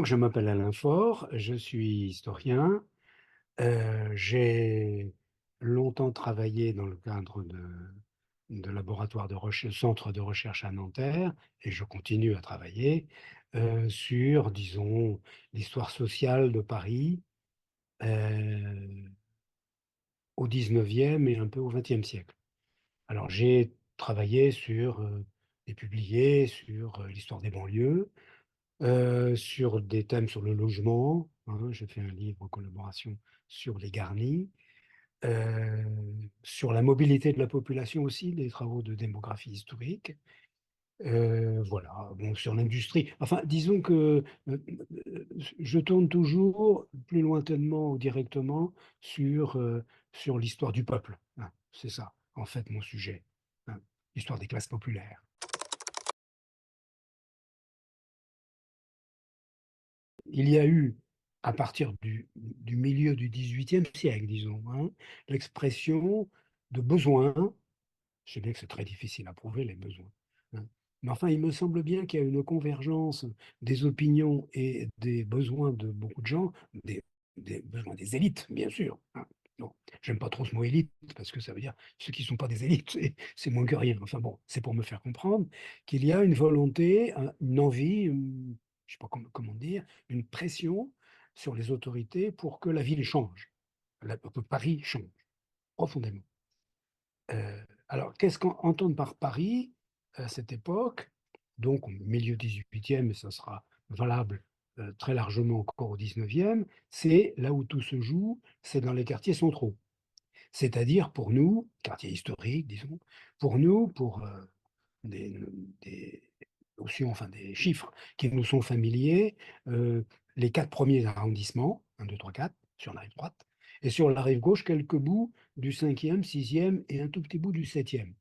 Je m'appelle Alain Faure, je suis historien. J'ai longtemps travaillé dans le cadre de laboratoires de recherche, centre de recherche à Nanterre, et je continue à travailler sur, disons, l'histoire sociale de Paris euh, au 19e et un peu au 20e siècle. Alors, j'ai travaillé sur et publié sur l'histoire des banlieues, sur des thèmes sur le logement, hein. J'ai fait un livre en collaboration sur les garnis, euh, sur la mobilité de la population aussi, des travaux de démographie historique. Voilà, bon, sur l'industrie. Enfin, disons que je tourne toujours plus lointainement ou directement sur l'histoire du peuple, hein. C'est ça, en fait, mon sujet, hein. L'histoire des classes populaires. Il y a eu, à partir du milieu du XVIIIe siècle, disons, hein, l'expression de besoins. Je sais bien que c'est très difficile à prouver, les besoins, hein. Mais enfin, il me semble bien qu'il y a une convergence des opinions et des besoins de beaucoup de gens, des besoins des élites, bien sûr, hein. Non, j'aime pas trop ce mot élite, parce que ça veut dire ceux qui ne sont pas des élites, c'est moins que rien. Enfin bon, c'est pour me faire comprendre qu'il y a une volonté, une envie, je sais pas comment dire, une pression sur les autorités pour que la ville change, que Paris change profondément. Alors, qu'est-ce qu'on entend par Paris à cette époque? Donc, au milieu 18e, et ça sera valable très largement encore au 19e, c'est là où tout se joue, c'est dans les quartiers centraux. C'est-à-dire pour nous, quartiers historiques, disons, pour nous, pour des, des notions, enfin des chiffres qui nous sont familiers, euh, les quatre premiers arrondissements, 1, 2, 3, 4, sur la rive droite, et sur la rive gauche, quelques bouts du cinquième, sixième et un tout petit bout du septième.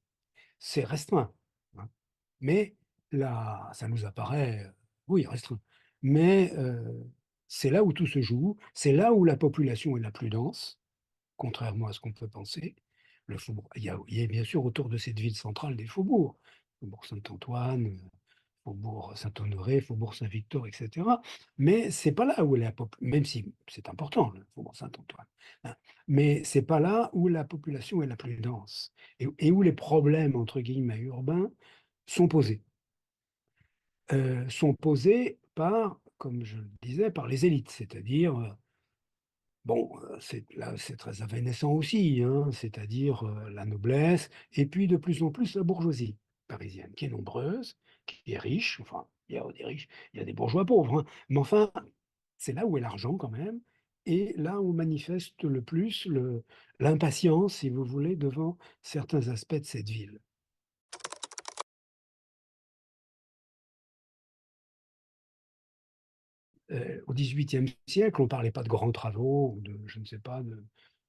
C'est restreint, hein. Mais là, ça nous apparaît, oui, restreint. Mais c'est là où tout se joue, c'est là où la population est la plus dense, contrairement à ce qu'on peut penser. Le faubourg, il y a bien sûr autour de cette ville centrale des faubourgs, Faubourg Saint-Antoine, Faubourg Saint-Honoré, Faubourg Saint-Victor, etc. Mais c'est pas là où même si c'est important, le Faubourg Saint-Antoine, hein, mais c'est pas là où la population est la plus dense et où les problèmes, entre guillemets, urbains sont posés. Sont posés par, comme je le disais, par les élites, c'est-à-dire bon, là, c'est très évanescent aussi, hein, c'est-à-dire la noblesse, et puis de plus en plus la bourgeoisie parisienne, qui est nombreuse, qui est riche, enfin, il y a des riches, il y a des bourgeois pauvres, hein, mais enfin, c'est là où est l'argent quand même, et là où on manifeste le plus l'impatience, si vous voulez, devant certains aspects de cette ville. Au XVIIIe siècle, on ne parlait pas de grands travaux, ou de, je ne sais pas,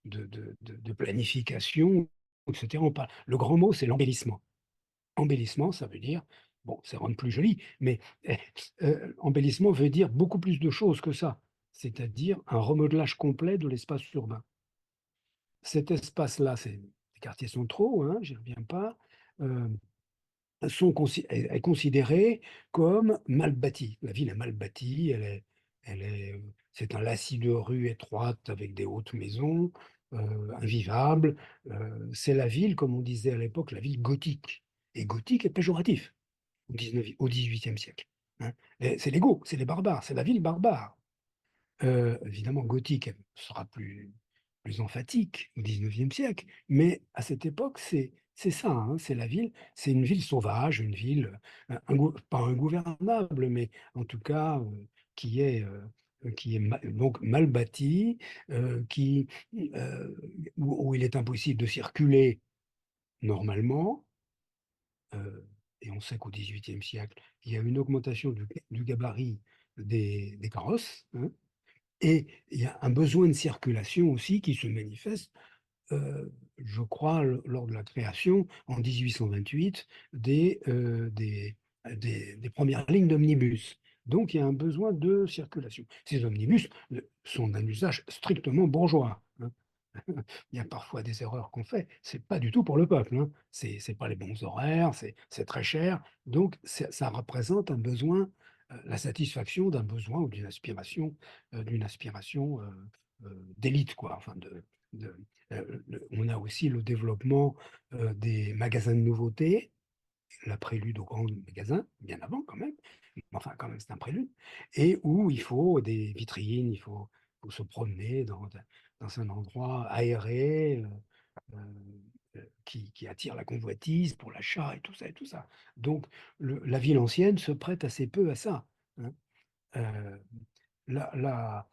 de planification, etc. Le grand mot, c'est l'embellissement. Embellissement, ça veut dire, bon, c'est rendre plus joli, mais embellissement veut dire beaucoup plus de choses que ça, c'est-à-dire un remodelage complet de l'espace urbain. Cet espace-là, c'est les quartiers centraux, hein, j'y reviens pas, euh, est considérée comme mal bâtie. La ville est mal bâtie, c'est un lacis de rues étroites avec des hautes maisons, invivables. C'est la ville, comme on disait à l'époque, la ville gothique. Et gothique est péjoratif au XVIIIe siècle, hein. C'est les Goths, c'est les barbares, c'est la ville barbare. Évidemment, gothique sera plus emphatique au XIXe siècle, mais à cette époque, c'est ça, hein, c'est la ville, c'est une ville sauvage, une ville, pas ingouvernable, mais en tout cas qui est donc mal bâtie, euh, où il est impossible de circuler normalement. euh, et on sait qu'au XVIIIe siècle, il y a une augmentation du gabarit des carrosses, hein, et il y a un besoin de circulation aussi qui se manifeste, je crois, lors de la création en 1828 des premières lignes d'omnibus. Donc il y a un besoin de circulation. Ces omnibus sont d'un usage strictement bourgeois, hein. Il y a parfois des erreurs qu'on fait. C'est pas du tout pour le peuple, hein. C'est pas les bons horaires, c'est très cher. Donc ça représente un besoin la satisfaction d'un besoin ou d'une aspiration d'élite, quoi. Enfin, on a aussi le développement des magasins de nouveautés, la prélude au grand magasin, bien avant quand même, mais enfin quand même c'est un prélude, et où il faut des vitrines, faut se promener dans un endroit aéré, qui attire la convoitise pour l'achat et tout ça et tout ça. Donc la ville ancienne se prête assez peu à ça, hein. Euh, la, la,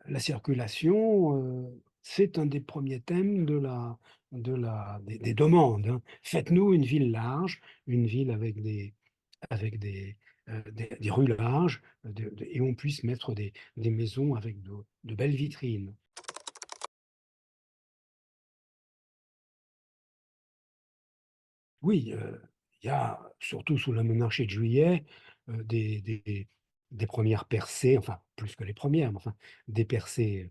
la circulation, c'est un des premiers thèmes des demandes, hein. Faites-nous une ville large, une ville avec des rues larges, et on puisse mettre des maisons avec de belles vitrines. Oui, il y a, surtout sous la monarchie de Juillet, euh, des, des- des premières percées, enfin plus que les premières, mais enfin des percées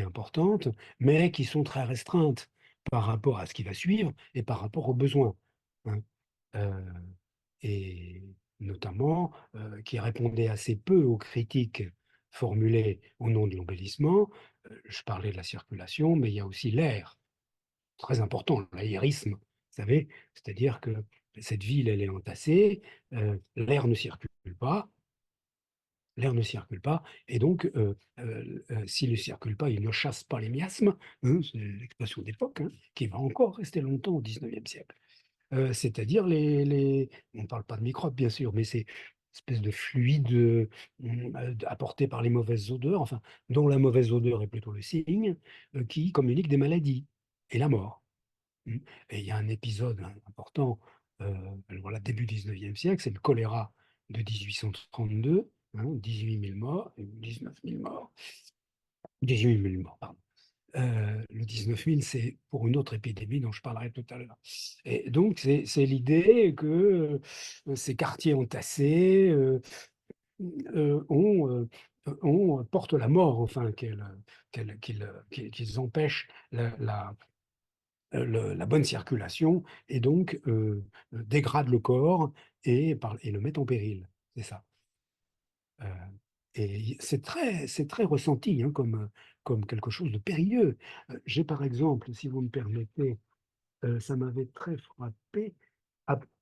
importantes, mais qui sont très restreintes par rapport à ce qui va suivre et par rapport aux besoins, hein. Euh, et notamment qui répondaient assez peu aux critiques formulées au nom de l'embellissement. Je parlais de la circulation, mais il y a aussi l'air très important, l'aérisme, vous savez, c'est-à-dire que cette ville, elle est entassée, l'air ne circule pas, et donc, s'il ne circule pas, il ne chasse pas les miasmes, hein, c'est l'expression d'époque, hein, qui va encore rester longtemps au XIXe siècle. C'est-à-dire on ne parle pas de microbes, bien sûr, mais c'est une espèce de fluide apporté par les mauvaises odeurs, enfin, dont la mauvaise odeur est plutôt le signe, qui communique des maladies et la mort. Mm. Et il y a un épisode important, voilà, début 19e siècle, c'est le choléra de 1832, hein, 18 000 morts, 19 000 morts, 18 000 morts, pardon. Le 19 000, c'est pour une autre épidémie dont je parlerai tout à l'heure. Et donc, c'est l'idée que ces quartiers entassés portent la mort, enfin, qu'ils empêchent la bonne circulation et donc dégrade le corps et le met en péril. C'est ça. Euh, et c'est très ressenti, hein, comme quelque chose de périlleux. J'ai par exemple, si vous me permettez, ça m'avait très frappé,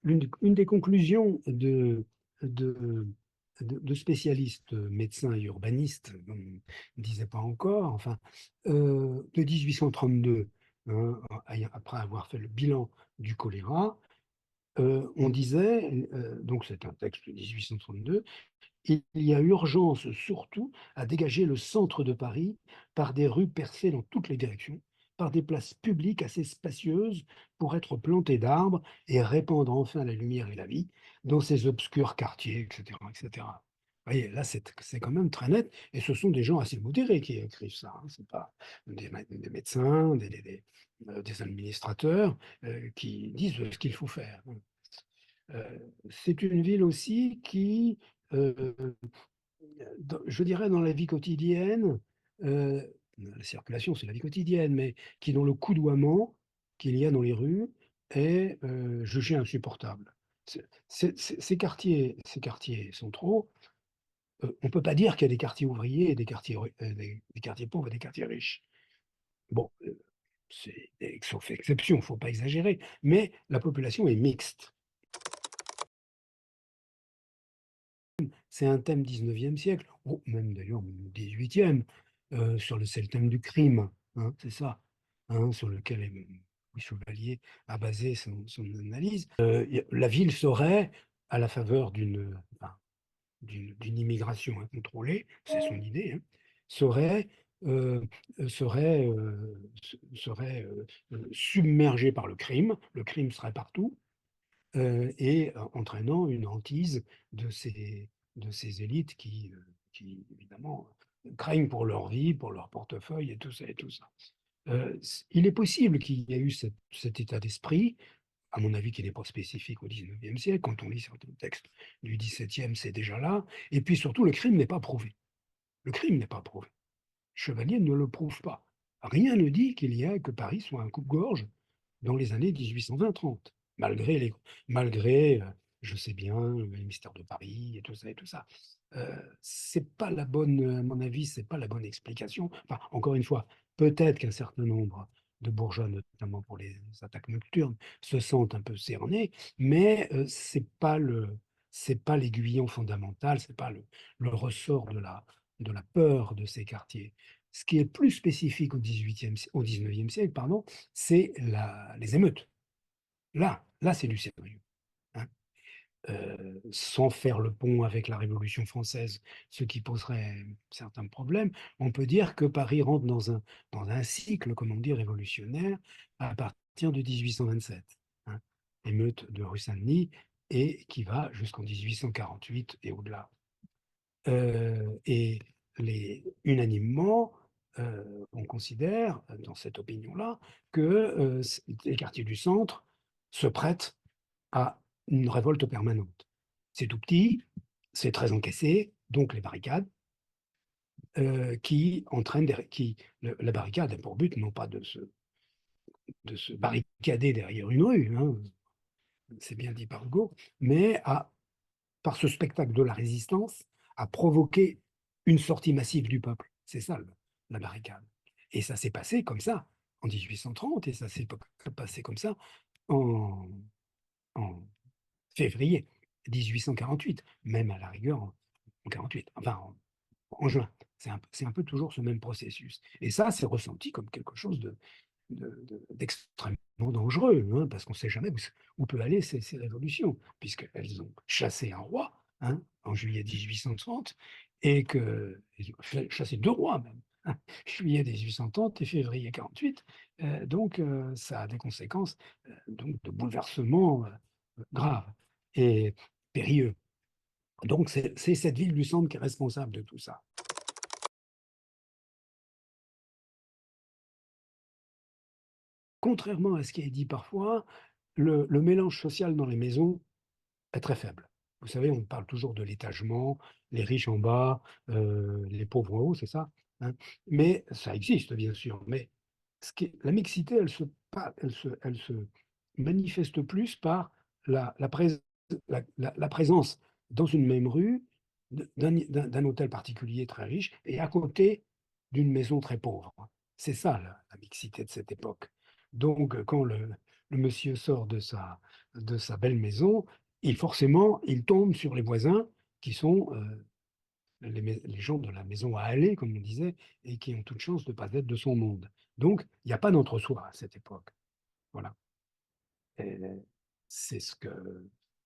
une des conclusions de, de spécialistes médecins et urbanistes, on ne disait pas encore, enfin, de 1832, hein, après avoir fait le bilan du choléra, on disait, donc c'est un texte de 1832, il y a urgence surtout à dégager le centre de Paris par des rues percées dans toutes les directions, par des places publiques assez spacieuses pour être plantées d'arbres et répandre enfin la lumière et la vie dans ces obscurs quartiers, etc., etc. Vous voyez, là, c'est quand même très net, et ce sont des gens assez modérés qui écrivent ça, hein. C'est pas des médecins, des administrateurs qui disent ce qu'il faut faire, hein. Euh, c'est une ville aussi qui, euh, je dirais, dans la vie quotidienne, la circulation, c'est la vie quotidienne, mais qui, dans le coudoiement qu'il y a dans les rues, est jugé insupportable. Ces quartiers centraux, on ne peut pas dire qu'il y a des quartiers ouvriers et des quartiers pauvres et des quartiers riches. Bon, sauf exception, il ne faut pas exagérer, mais la population est mixte. C'est un thème 19e siècle, ou même d'ailleurs 18e, c'est le thème du crime, hein, c'est ça, hein, sur lequel Louis Chevalier a basé son analyse. La ville serait, à la faveur enfin, d'une immigration incontrôlée, c'est son idée, hein, serait, euh, serait submergée par le crime serait partout, et entraînant une hantise de ces élites qui, évidemment, craignent pour leur vie, pour leur portefeuille et tout ça et tout ça. Il est possible qu'il y ait eu cet état d'esprit, à mon avis, qui n'est pas spécifique au XIXe siècle. Quand on lit certains textes du XVIIe, c'est déjà là. Et puis surtout, le crime n'est pas prouvé. Le crime n'est pas prouvé. Chevalier ne le prouve pas. Rien ne dit que Paris soit un coupe-gorge dans les années 1820-30, malgré je sais bien, le mystère de Paris et tout ça et tout ça. C'est pas la bonne, à mon avis, c'est pas la bonne explication. Enfin, encore une fois, peut-être qu'un certain nombre de bourgeois, notamment pour les attaques nocturnes, se sentent un peu cernés, mais c'est pas l'aiguillon fondamental, c'est pas le ressort de la peur de ces quartiers. Ce qui est plus spécifique au 19e siècle, pardon, c'est les émeutes. Là, c'est du sérieux, hein. Sans faire le pont avec la Révolution française, ce qui poserait certains problèmes, on peut dire que Paris rentre dans un cycle, comme on dit, révolutionnaire à partir de 1827, hein, émeute de rue Saint-Denis, et qui va jusqu'en 1848 et au-delà. Et unanimement, on considère, dans cette opinion-là, que les quartiers du centre se prêtent à une révolte permanente. C'est tout petit, c'est très encaissé, donc les barricades, qui entraînent la barricade a pour but non pas de se barricader derrière une rue, hein, c'est bien dit par Hugo, mais par ce spectacle de la résistance, à provoquer une sortie massive du peuple. C'est ça la barricade. Et ça s'est passé comme ça en 1830 et ça s'est passé comme ça en, en février 1848, même à la rigueur en 48, enfin en juin. C'est un peu toujours ce même processus. Et ça, c'est ressenti comme quelque chose d'extrêmement dangereux, hein, parce qu'on ne sait jamais où peut aller ces révolutions, puisqu'elles ont chassé un roi, hein, en juillet 1830, et que ils ont chassé deux rois même, hein, juillet 1830 et février 48. Donc, ça a des conséquences donc de bouleversements graves et périlleux. Donc, c'est cette ville du centre qui est responsable de tout ça. Contrairement à ce qui est dit parfois, le mélange social dans les maisons est très faible. Vous savez, on parle toujours de l'étagement, les riches en bas, les pauvres en haut, c'est ça, hein. Mais ça existe, bien sûr. Mais la mixité, elle se manifeste plus par la présence dans une même rue d'un hôtel particulier très riche et à côté d'une maison très pauvre. C'est ça la mixité de cette époque. Donc, quand le monsieur sort de sa belle maison, forcément, il tombe sur les voisins qui sont les gens de la maison à aller, comme on disait, et qui ont toute chance de ne pas être de son monde. Donc, il n'y a pas d'entre-soi à cette époque. Voilà. Et c'est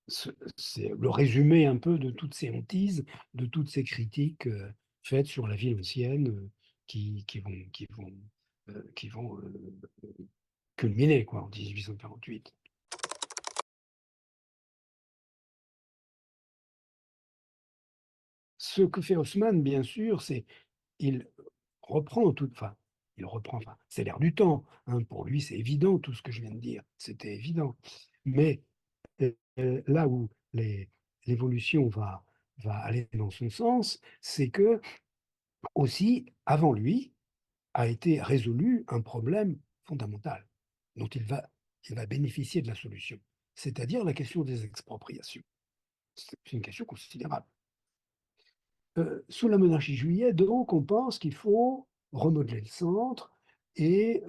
c'est le résumé un peu de toutes ces hantises, de toutes ces critiques faites sur la ville ancienne qui vont culminer quoi, en 1848. Ce que fait Haussmann, bien sûr, c'est il reprend tout, enfin, il reprend, enfin, c'est l'air du temps, hein. Pour lui, c'est évident tout ce que je viens de dire, c'était évident. Mais là où l'évolution va aller dans son sens, c'est que aussi, avant lui, a été résolu un problème fondamental dont il va bénéficier de la solution, c'est-à-dire la question des expropriations. C'est une question considérable. Sous la monarchie juillet, donc, on pense qu'il faut remodeler le centre et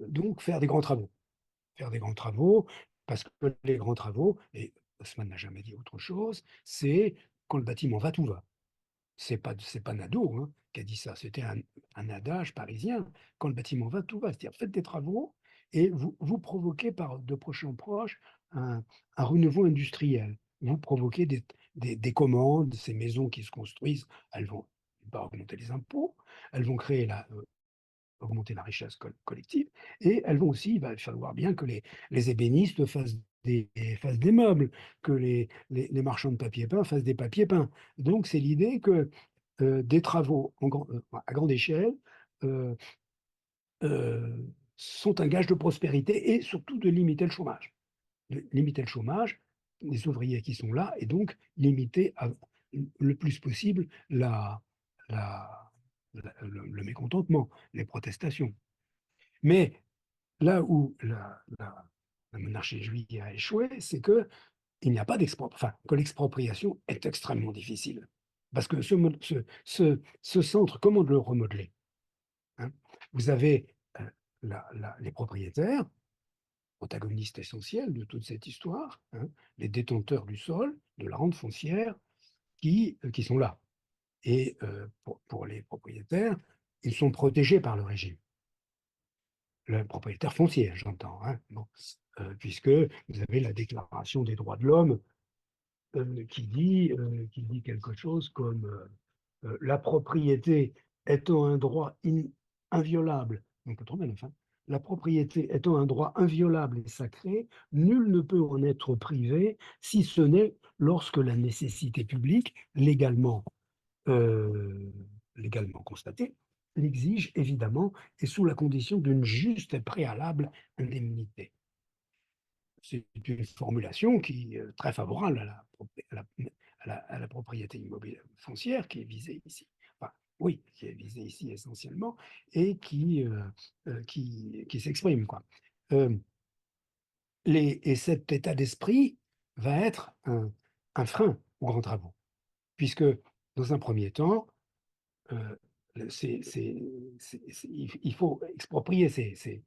donc faire des grands travaux. Faire des grands travaux, parce que les grands travaux, et Haussmann n'a jamais dit autre chose, c'est quand le bâtiment va, tout va. C'est pas Nadeau hein, qui a dit ça, c'était un adage parisien. Quand le bâtiment va, tout va. C'est-à-dire, faites des travaux et vous provoquez par de proche en proche un renouveau industriel. Vous provoquez des commandes, ces maisons qui se construisent, elles vont pas augmenter les impôts, elles vont augmenter la richesse collective, et elles vont aussi, il va falloir bien que les ébénistes fassent des meubles, que les marchands de papier peint fassent des papiers peints. Donc c'est l'idée que des travaux à grande échelle euh, euh, sont un gage de prospérité et surtout de limiter le chômage. De limiter le chômage, les ouvriers qui sont là, et donc limiter le plus possible la, le mécontentement, les protestations. Mais là où la monarchie juive a échoué, c'est que il n'y a pas enfin, que l'expropriation est extrêmement difficile. Parce que ce centre, comment le remodeler, hein? Vous avez euh, les propriétaires, protagonistes essentiels de toute cette histoire, hein, les détenteurs du sol, de la rente foncière, qui sont là. Et pour les propriétaires, ils sont protégés par le régime. Le propriétaire foncier, j'entends, hein, bon, puisque vous avez la Déclaration des droits de l'homme qui dit quelque chose comme la propriété étant un droit inviolable, donc 89, hein, la propriété étant un droit inviolable et sacré, nul ne peut en être privé si ce n'est lorsque la nécessité publique, euh, légalement constatée, l'exige évidemment et sous la condition d'une juste et préalable indemnité. C'est une formulation qui est très favorable à la propriété immobilière foncière qui est visée ici. Enfin, oui, qui est visée ici essentiellement et qui s'exprime, quoi. Euh, et cet état d'esprit va être un frein aux grands travaux, puisque dans un premier temps, euh, il faut exproprier ces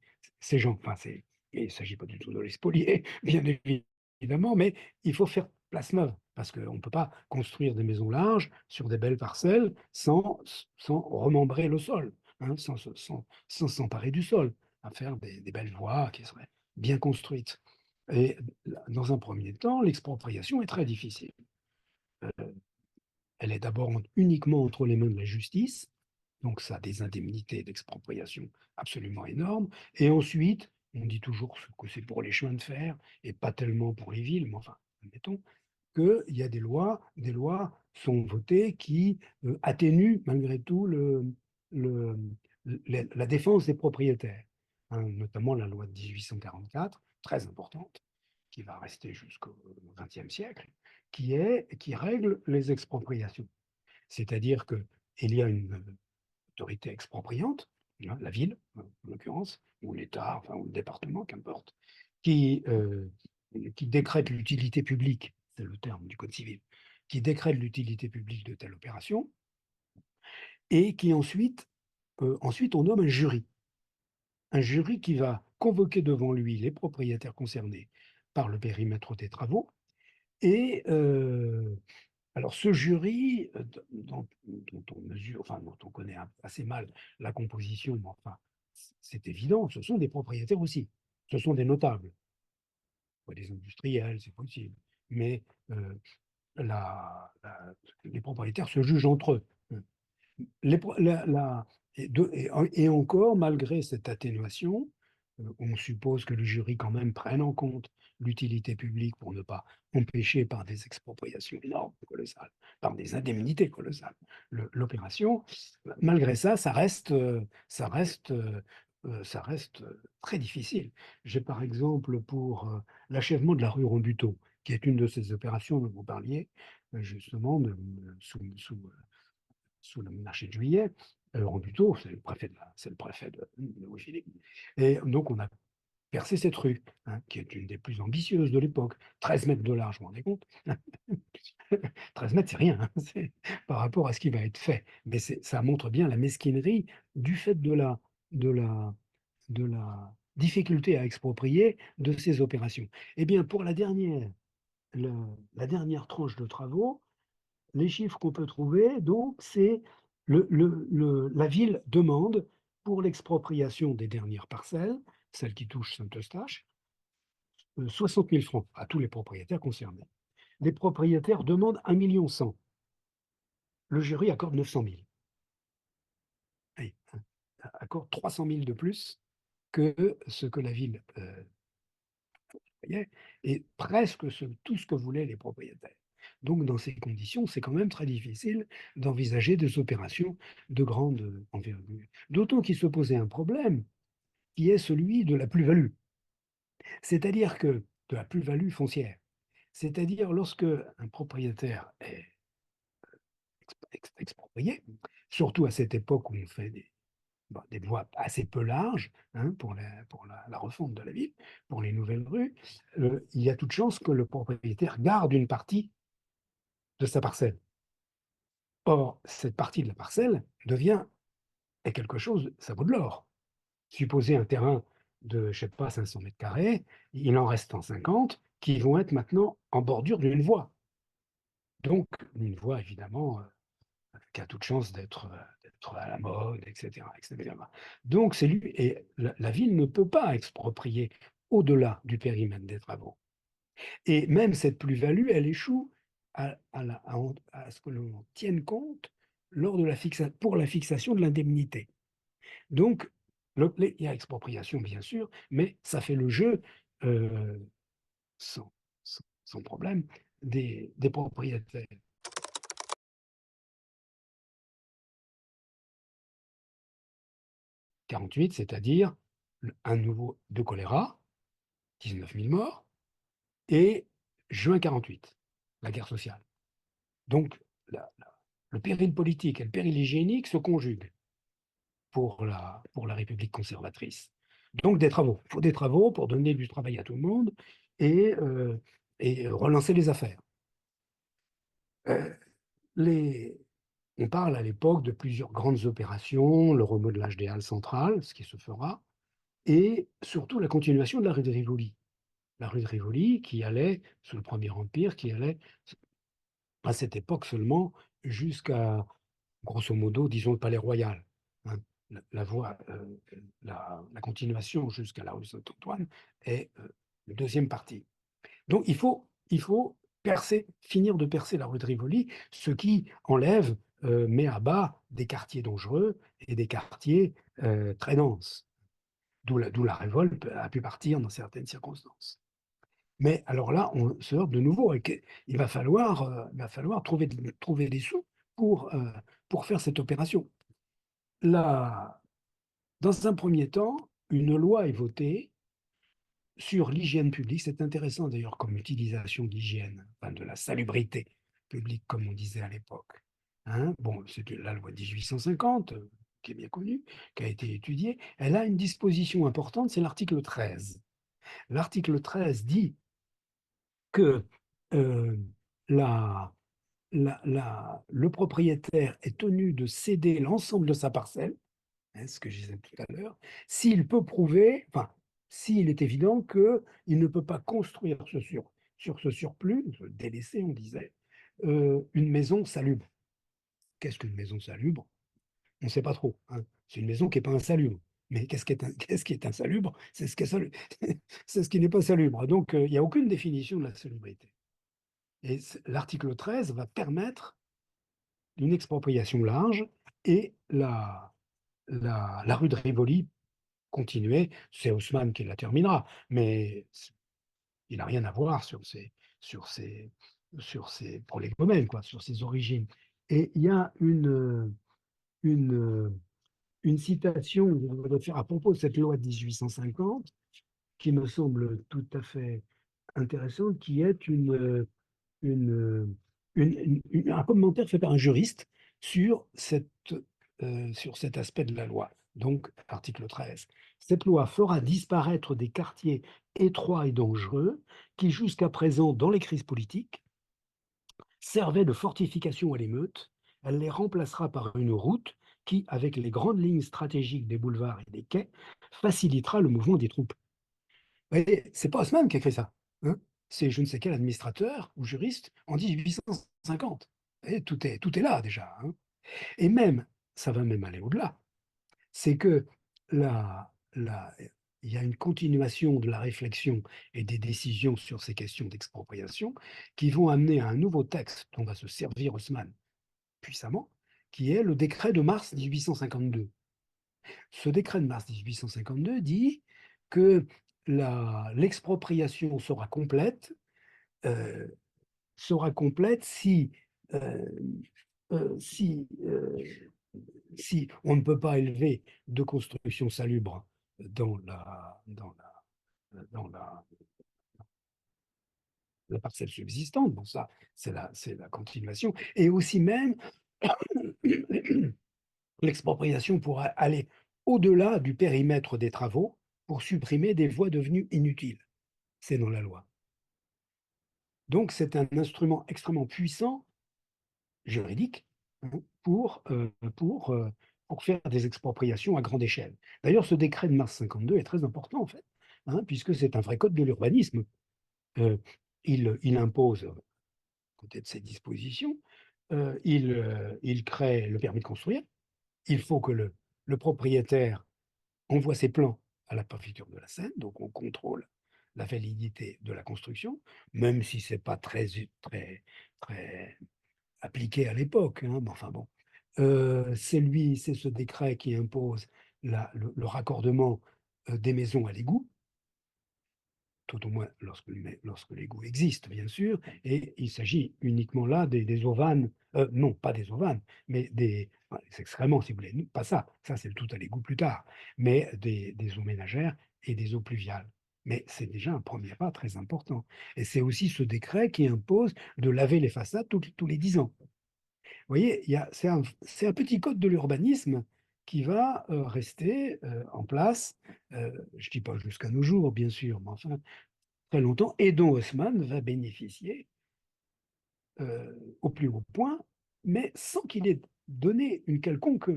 gens. Enfin, il ne s'agit pas du tout de les spolier, bien évidemment, mais il faut faire place neuve, parce qu'on ne peut pas construire des maisons larges sur des belles parcelles sans remembrer le sol, hein, sans s'emparer du sol, à faire des belles voies qui seraient bien construites. Et dans un premier temps, l'expropriation est très difficile. Euh, Elle est d'abord uniquement entre les mains de la justice, donc ça a des indemnités d'expropriation absolument énormes. Et ensuite, on dit toujours que c'est pour les chemins de fer et pas tellement pour les villes, mais enfin, admettons qu'il y a des lois sont votées qui atténuent malgré tout le- la défense des propriétaires, hein, notamment la loi de 1844, très importante, qui va rester jusqu'au XXe siècle, qui règle les expropriations. C'est-à-dire qu'il y a une autorité expropriante, hein, la ville, en l'occurrence, ou l'État, enfin, ou le département, qu'importe, qui, euh, qui décrète l'utilité publique, c'est le terme du Code civil, qui décrète l'utilité publique de telle opération, et qui ensuite on nomme un jury qui va convoquer devant lui les propriétaires concernés par le périmètre des travaux, et alors, ce jury, dont on mesure, enfin, dont on connaît assez mal la composition, mais enfin, c'est évident, ce sont des propriétaires aussi. Ce sont des notables, pas des industriels, c'est possible. Mais euh, les propriétaires se jugent entre eux. Les pro- et encore, malgré cette atténuation, on suppose que le jury quand même prenne en compte l'utilité publique pour ne pas empêcher par des expropriations énormes, colossales, par des indemnités colossales, l'opération. Malgré ça, ça reste très difficile. J'ai par exemple pour l'achèvement de la rue Rambuteau, qui est une de ces opérations dont vous parliez, justement, sous le marché de Juillet, Rambuteau, c'est le préfet de Louis-Philippe. Et donc, on a percé cette rue, hein, qui est une des plus ambitieuses de l'époque. 13 mètres de large, vous vous rendez compte? 13 mètres, c'est rien, hein, par rapport à ce qui va être fait. Mais ça montre bien la mesquinerie du fait de la difficulté à exproprier de ces opérations. Eh bien, pour le- la dernière tranche de travaux, les chiffres qu'on peut trouver, donc, c'est la ville demande pour l'expropriation des dernières parcelles, celles qui touchent Saint-Eustache, 60 000 francs à tous les propriétaires concernés. Les propriétaires demandent 1,1 million. Le jury accorde 900 000. Oui, hein, accorde 300 000 de plus que ce que la ville voyait, et presque tout ce que voulaient les propriétaires. Donc, dans ces conditions, c'est quand même très difficile d'envisager des opérations de grande envergure. D'autant qu'il se posait un problème qui est celui de la plus-value, c'est-à-dire que de la plus-value foncière. C'est-à-dire lorsque un propriétaire est exproprié, surtout à cette époque où on fait des voies assez peu larges, hein, pour la refonte de la ville, pour les nouvelles rues, il y a toute chance que le propriétaire garde une partie de sa parcelle. Or, cette partie de la parcelle est quelque chose, ça vaut de l'or. Supposez un terrain de, je sais pas, 500 mètres carrés, il en reste 150 qui vont être maintenant en bordure d'une voie. Donc, une voie, évidemment, qui a toute chance d'être à la mode, etc., etc. Donc, c'est lui, et la ville ne peut pas exproprier au-delà du périmètre des travaux. Et même cette plus-value, elle échoue à ce que l'on tienne compte pour la fixation de l'indemnité. Donc, il y a expropriation, bien sûr, mais ça fait le jeu euh, sans problème des propriétaires. 48, c'est-à-dire un nouveau de choléra, 19 000 morts, et juin 48, la guerre sociale. Donc, le péril politique et le péril hygiénique se conjuguent pour la République conservatrice. Donc, des travaux. Il faut des travaux pour donner du travail à tout le monde et, euh, et relancer les affaires. Euh, les, on parle à l'époque de plusieurs grandes opérations, le remodelage des halles centrales, ce qui se fera, et surtout la continuation de la rue de Rivoli. La rue de Rivoli qui allait, sous le Premier Empire, qui allait à cette époque seulement jusqu'à, grosso modo, disons le Palais Royal. Hein. La voie, la continuation jusqu'à la rue Saint-Antoine est la deuxième partie. Donc il faut finir de percer la rue de Rivoli, ce qui enlève, met à bas des quartiers dangereux et des quartiers très denses, d'où la révolte a pu partir dans certaines circonstances. Mais alors là, on se heurte de nouveau et il va falloir trouver des sous pour faire cette opération. Là, dans un premier temps, une loi est votée sur l'hygiène publique. C'est intéressant d'ailleurs comme utilisation d'hygiène, enfin de la salubrité publique, comme on disait à l'époque. Hein, bon, c'est la loi de 1850, qui est bien connue, qui a été étudiée. Elle a une disposition importante, c'est l'article 13. L'article 13 dit que euh, la, le propriétaire est tenu de céder l'ensemble de sa parcelle, hein, ce que je disais tout à l'heure, s'il peut prouver, enfin, s'il est évident qu'il ne peut pas construire sur ce surplus, ce délaissé, on disait, une maison salubre. Qu'est-ce qu'une maison salubre? On ne sait pas trop. Hein. C'est une maison qui n'est pas insalubre. Mais qu'est-ce qui est insalubre? C'est ce qui n'est pas salubre. Donc, il n'y a aucune définition de la salubrité. Et l'article 13 va permettre une expropriation large et la rue de Rivoli continuer. C'est Haussmann qui la terminera, mais il n'a rien à voir sur ces, prolégomènes, quoi, sur ses origines. Et il y a une, une citation que je voudrais faire à propos de cette loi de 1850 qui me semble tout à fait intéressante, qui est une, un commentaire fait par un juriste sur, sur cet aspect de la loi. Donc, article 13. Cette loi fera disparaître des quartiers étroits et dangereux qui, jusqu'à présent, dans les crises politiques, servaient de fortification à l'émeute. Elle les remplacera par une route qui, avec les grandes lignes stratégiques des boulevards et des quais, facilitera le mouvement des troupes. C'est pas Haussmann qui a écrit ça. Hein. C'est je ne sais quel administrateur ou juriste en 1850. Et tout est là déjà. Hein. Et même, ça va même aller au-delà. C'est que il y a une continuation de la réflexion et des décisions sur ces questions d'expropriation qui vont amener à un nouveau texte dont va se servir Haussmann puissamment, qui est le décret de mars 1852. Ce décret de mars 1852 dit que l'expropriation euh, sera complète euh, euh, si, euh, si on ne peut pas élever de construction salubre dans la parcelle subsistante. Bon, ça, c'est la continuation. Et aussi même, l'expropriation pourra aller au-delà du périmètre des travaux pour supprimer des voies devenues inutiles. C'est dans la loi. Donc, c'est un instrument extrêmement puissant, juridique, hein, pour faire des expropriations à grande échelle. D'ailleurs, ce décret de mars 52 est très important, en fait, hein, puisque c'est un vrai code de l'urbanisme. Euh, il impose, à côté de ces dispositions, il crée le permis de construire. Il faut que le propriétaire envoie ses plans à la préfecture de la Seine, donc on contrôle la validité de la construction, même si ce n'est pas très appliqué à l'époque, hein, mais enfin bon. C'est ce décret qui impose le raccordement des maisons à l'égout, tout au moins lorsque l'égout existe, bien sûr, et il s'agit uniquement là des ovanes, non, pas des ovanes, mais enfin, des excréments, si vous voulez, pas ça c'est le tout à l'égout plus tard, mais des eaux ménagères et des eaux pluviales. Mais c'est déjà un premier pas très important. Et c'est aussi ce décret qui impose de laver les façades tous les 10 ans. Vous voyez, c'est un petit code de l'urbanisme qui va rester en place, je ne dis pas jusqu'à nos jours, bien sûr, mais enfin, très longtemps, et dont Haussmann va bénéficier au plus haut point, mais sans qu'il ait donné une quelconque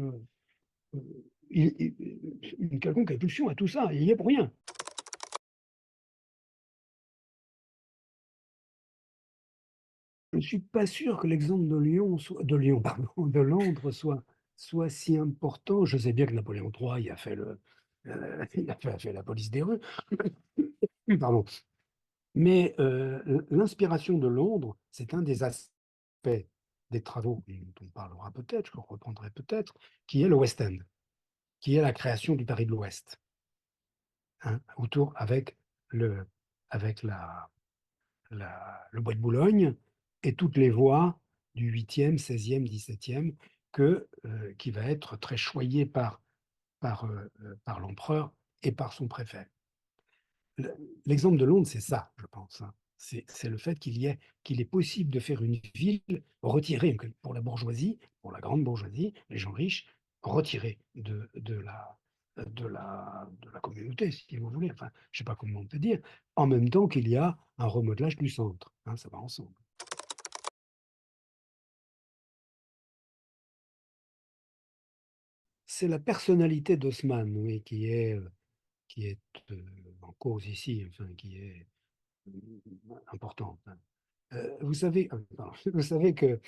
impulsion à tout ça. Il y est pour rien. Je ne suis pas sûr que l'exemple de Londres soit si important. Je sais bien que Napoléon III, il a fait la police des rues. Pardon. Mais l'inspiration de Londres, c'est un des aspects des travaux dont on parlera peut-être, je reprendrai peut-être, qui est le West End, qui est la création du Paris de l'Ouest, hein, autour avec le bois de Boulogne et toutes les voies du 8e, 16e, 17e, qui va être très choyé par l'empereur et par son préfet. L'exemple de Londres, c'est ça, je pense, hein. C'est le fait qu'il est possible de faire une ville retirée pour la bourgeoisie, pour la grande bourgeoisie, les gens riches, retirés de la communauté, si vous voulez. Enfin, je ne sais pas comment on peut dire. En même temps qu'il y a un remodelage du centre, hein, ça va ensemble. C'est la personnalité d'Haussmann, oui, qui est en cause ici, enfin, qui est importante, hein. Vous savez, pardon, vous savez que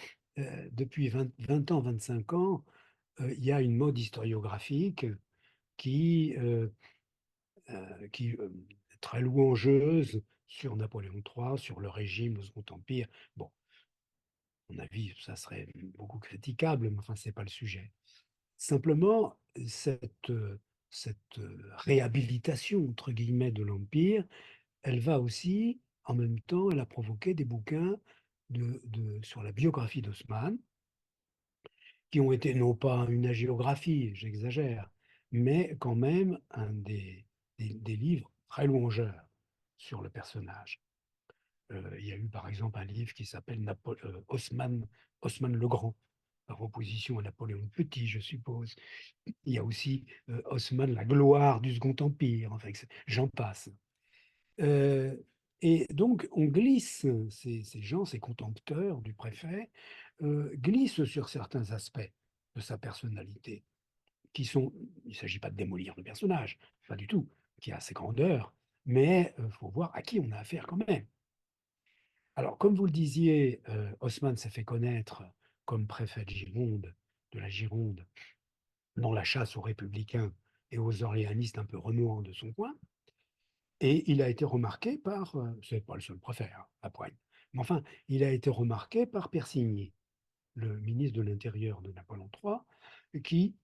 depuis 20 ans, 25 ans, il y a une mode historiographique qui, euh, est très louangeuse sur Napoléon III, sur le régime, le Second Empire. Bon, à mon avis, ça serait beaucoup critiquable, mais enfin, ce n'est pas le sujet. Simplement, cette réhabilitation, entre guillemets, de l'Empire, elle va aussi, en même temps, elle a provoqué des bouquins sur la biographie d'Haussmann, qui ont été non pas une hagiographie, j'exagère, mais quand même des livres très louangeurs sur le personnage. Il y a eu par exemple un livre qui s'appelle Haussmann le Grand, par opposition à Napoléon le Petit, je suppose. Il y a aussi Haussmann, la gloire du Second Empire, enfin, j'en passe. Euh, et donc, on glisse, ces gens, ces contempteurs du préfet, glissent sur certains aspects de sa personnalité, il ne s'agit pas de démolir le personnage, pas du tout, qui a ses grandeurs, mais il faut voir à qui on a affaire quand même. Alors, comme vous le disiez, Haussmann s'est fait connaître comme préfet de la Gironde, dans la chasse aux républicains et aux orléanistes un peu remuants de son coin. Et il a été remarqué c'est pas le seul préfet, hein, à Poigne, mais enfin, il a été remarqué par Persigny, le ministre de l'Intérieur de Napoléon III, qui,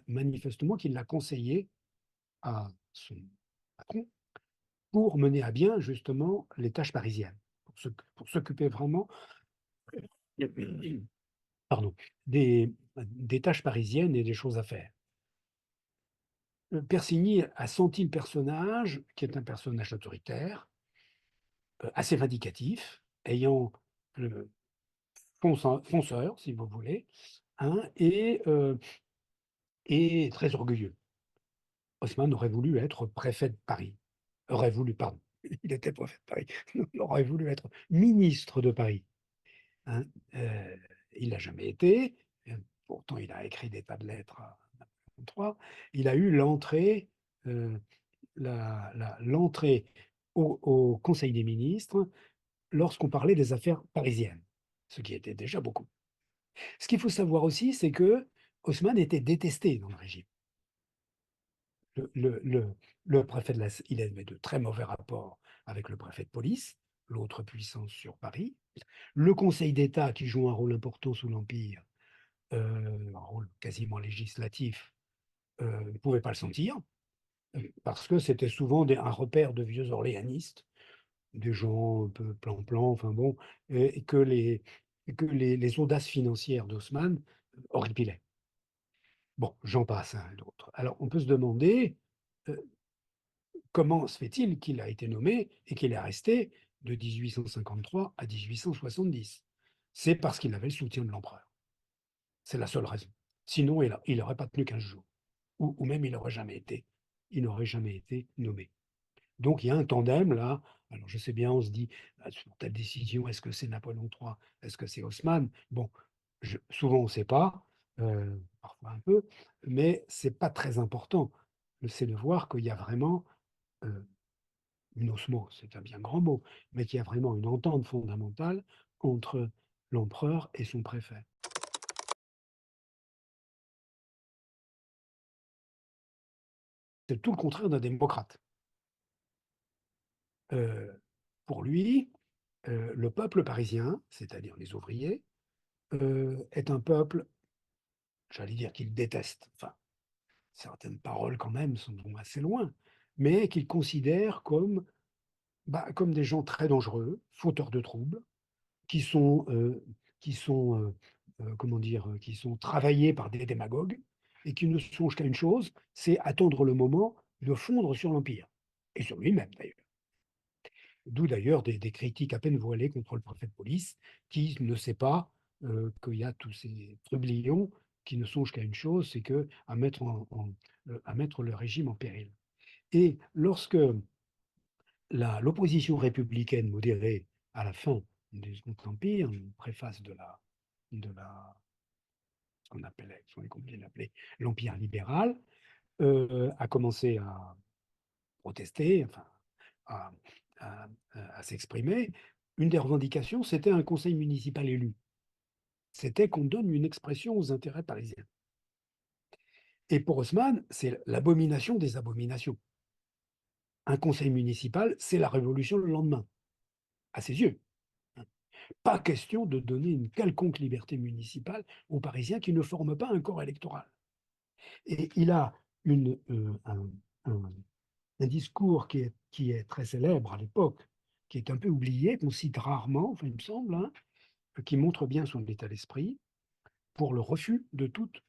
manifestement, qui l'a conseillé à son patron pour mener à bien justement les tâches parisiennes, pour s'occuper vraiment pardon, des tâches parisiennes et des choses à faire. Persigny a senti le personnage, qui est un personnage autoritaire, assez vindicatif, ayant le fonceur, si vous voulez, hein, et et très orgueilleux. Haussmann aurait voulu être préfet de Paris. Aurait voulu, pardon, il était préfet de Paris. Il aurait voulu être ministre de Paris. Hein. Euh, il l'a jamais été. Pourtant, il a écrit des tas de lettres à Napoléon III. Il a eu l'entrée euh, l'entrée au Conseil des ministres lorsqu'on parlait des affaires parisiennes, ce qui était déjà beaucoup. Ce qu'il faut savoir aussi, c'est que Haussmann était détesté dans le régime. Le, le- le- le préfet il avait de très mauvais rapports avec le préfet de police, l'autre puissance sur Paris. Le Conseil d'État, qui joue un rôle important sous l'Empire, un rôle quasiment législatif, ne pouvait pas le sentir, parce que c'était souvent un repère de vieux orléanistes, des gens un peu plan-plan, enfin bon, et les audaces financières d'Haussmann horripilaient. Bon, j'en passe un d'autres. Alors, on peut se demander euh, comment se fait-il qu'il a été nommé et qu'il est resté de 1853 à 1870? C'est parce qu'il avait le soutien de l'empereur. C'est la seule raison. Sinon, il n'aurait pas tenu 15 jours. Ou même il n'aurait jamais été nommé. Donc il y a un tandem là. Alors je sais bien, on se dit, sur telle décision, est-ce que c'est Napoléon III, est-ce que c'est Haussmann? Bon, souvent on ne sait pas, parfois un peu, mais c'est pas très important. C'est de voir qu'il y a vraiment euh, une osmose, c'est un bien grand mot, mais qu'il y a vraiment une entente fondamentale entre l'empereur et son préfet. C'est tout le contraire d'un démocrate. Euh, pour lui, le peuple parisien, c'est-à-dire les ouvriers, est un peuple, j'allais dire qu'il déteste. Enfin, certaines paroles quand même vont assez loin, mais qu'il considère comme des gens très dangereux, fauteurs de troubles, qui sont, euh, comment dire, qui sont travaillés par des démagogues et qui ne songent qu'à une chose, c'est attendre le moment de fondre sur l'Empire, et sur lui-même d'ailleurs. D'où d'ailleurs des critiques à peine voilées contre le préfet de police, qui ne sait pas qu'il y a tous ces trublions qui ne songent qu'à une chose, c'est à mettre le régime en péril. Et lorsque l'opposition républicaine modérée à la fin du Second Empire, une préface de ce qu'on est obligé d'appeler l'Empire libéral, a commencé à protester, enfin, à, à s'exprimer, une des revendications, c'était un conseil municipal élu. C'était qu'on donne une expression aux intérêts parisiens. Et pour Haussmann, c'est l'abomination des abominations. Un conseil municipal, c'est la révolution le lendemain, à ses yeux. Pas question de donner une quelconque liberté municipale aux Parisiens qui ne forment pas un corps électoral. Et il a un, un discours qui est très célèbre à l'époque, qui est un peu oublié, qu'on cite rarement, enfin, il me semble, hein, qui montre bien son état d'esprit pour le refus de toute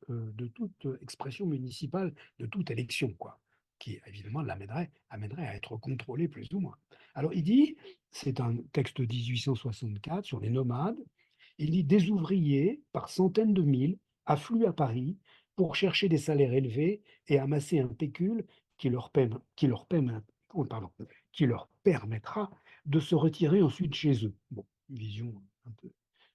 expression municipale, de toute élection, quoi, qui évidemment amènerait à être contrôlé plus ou moins. Alors il dit, c'est un texte de 1864 sur les nomades, il dit des ouvriers par centaines de mille affluent à Paris pour chercher des salaires élevés et amasser un pécule oh, pardon, qui leur permettra de se retirer ensuite chez eux. Bon, une vision un peu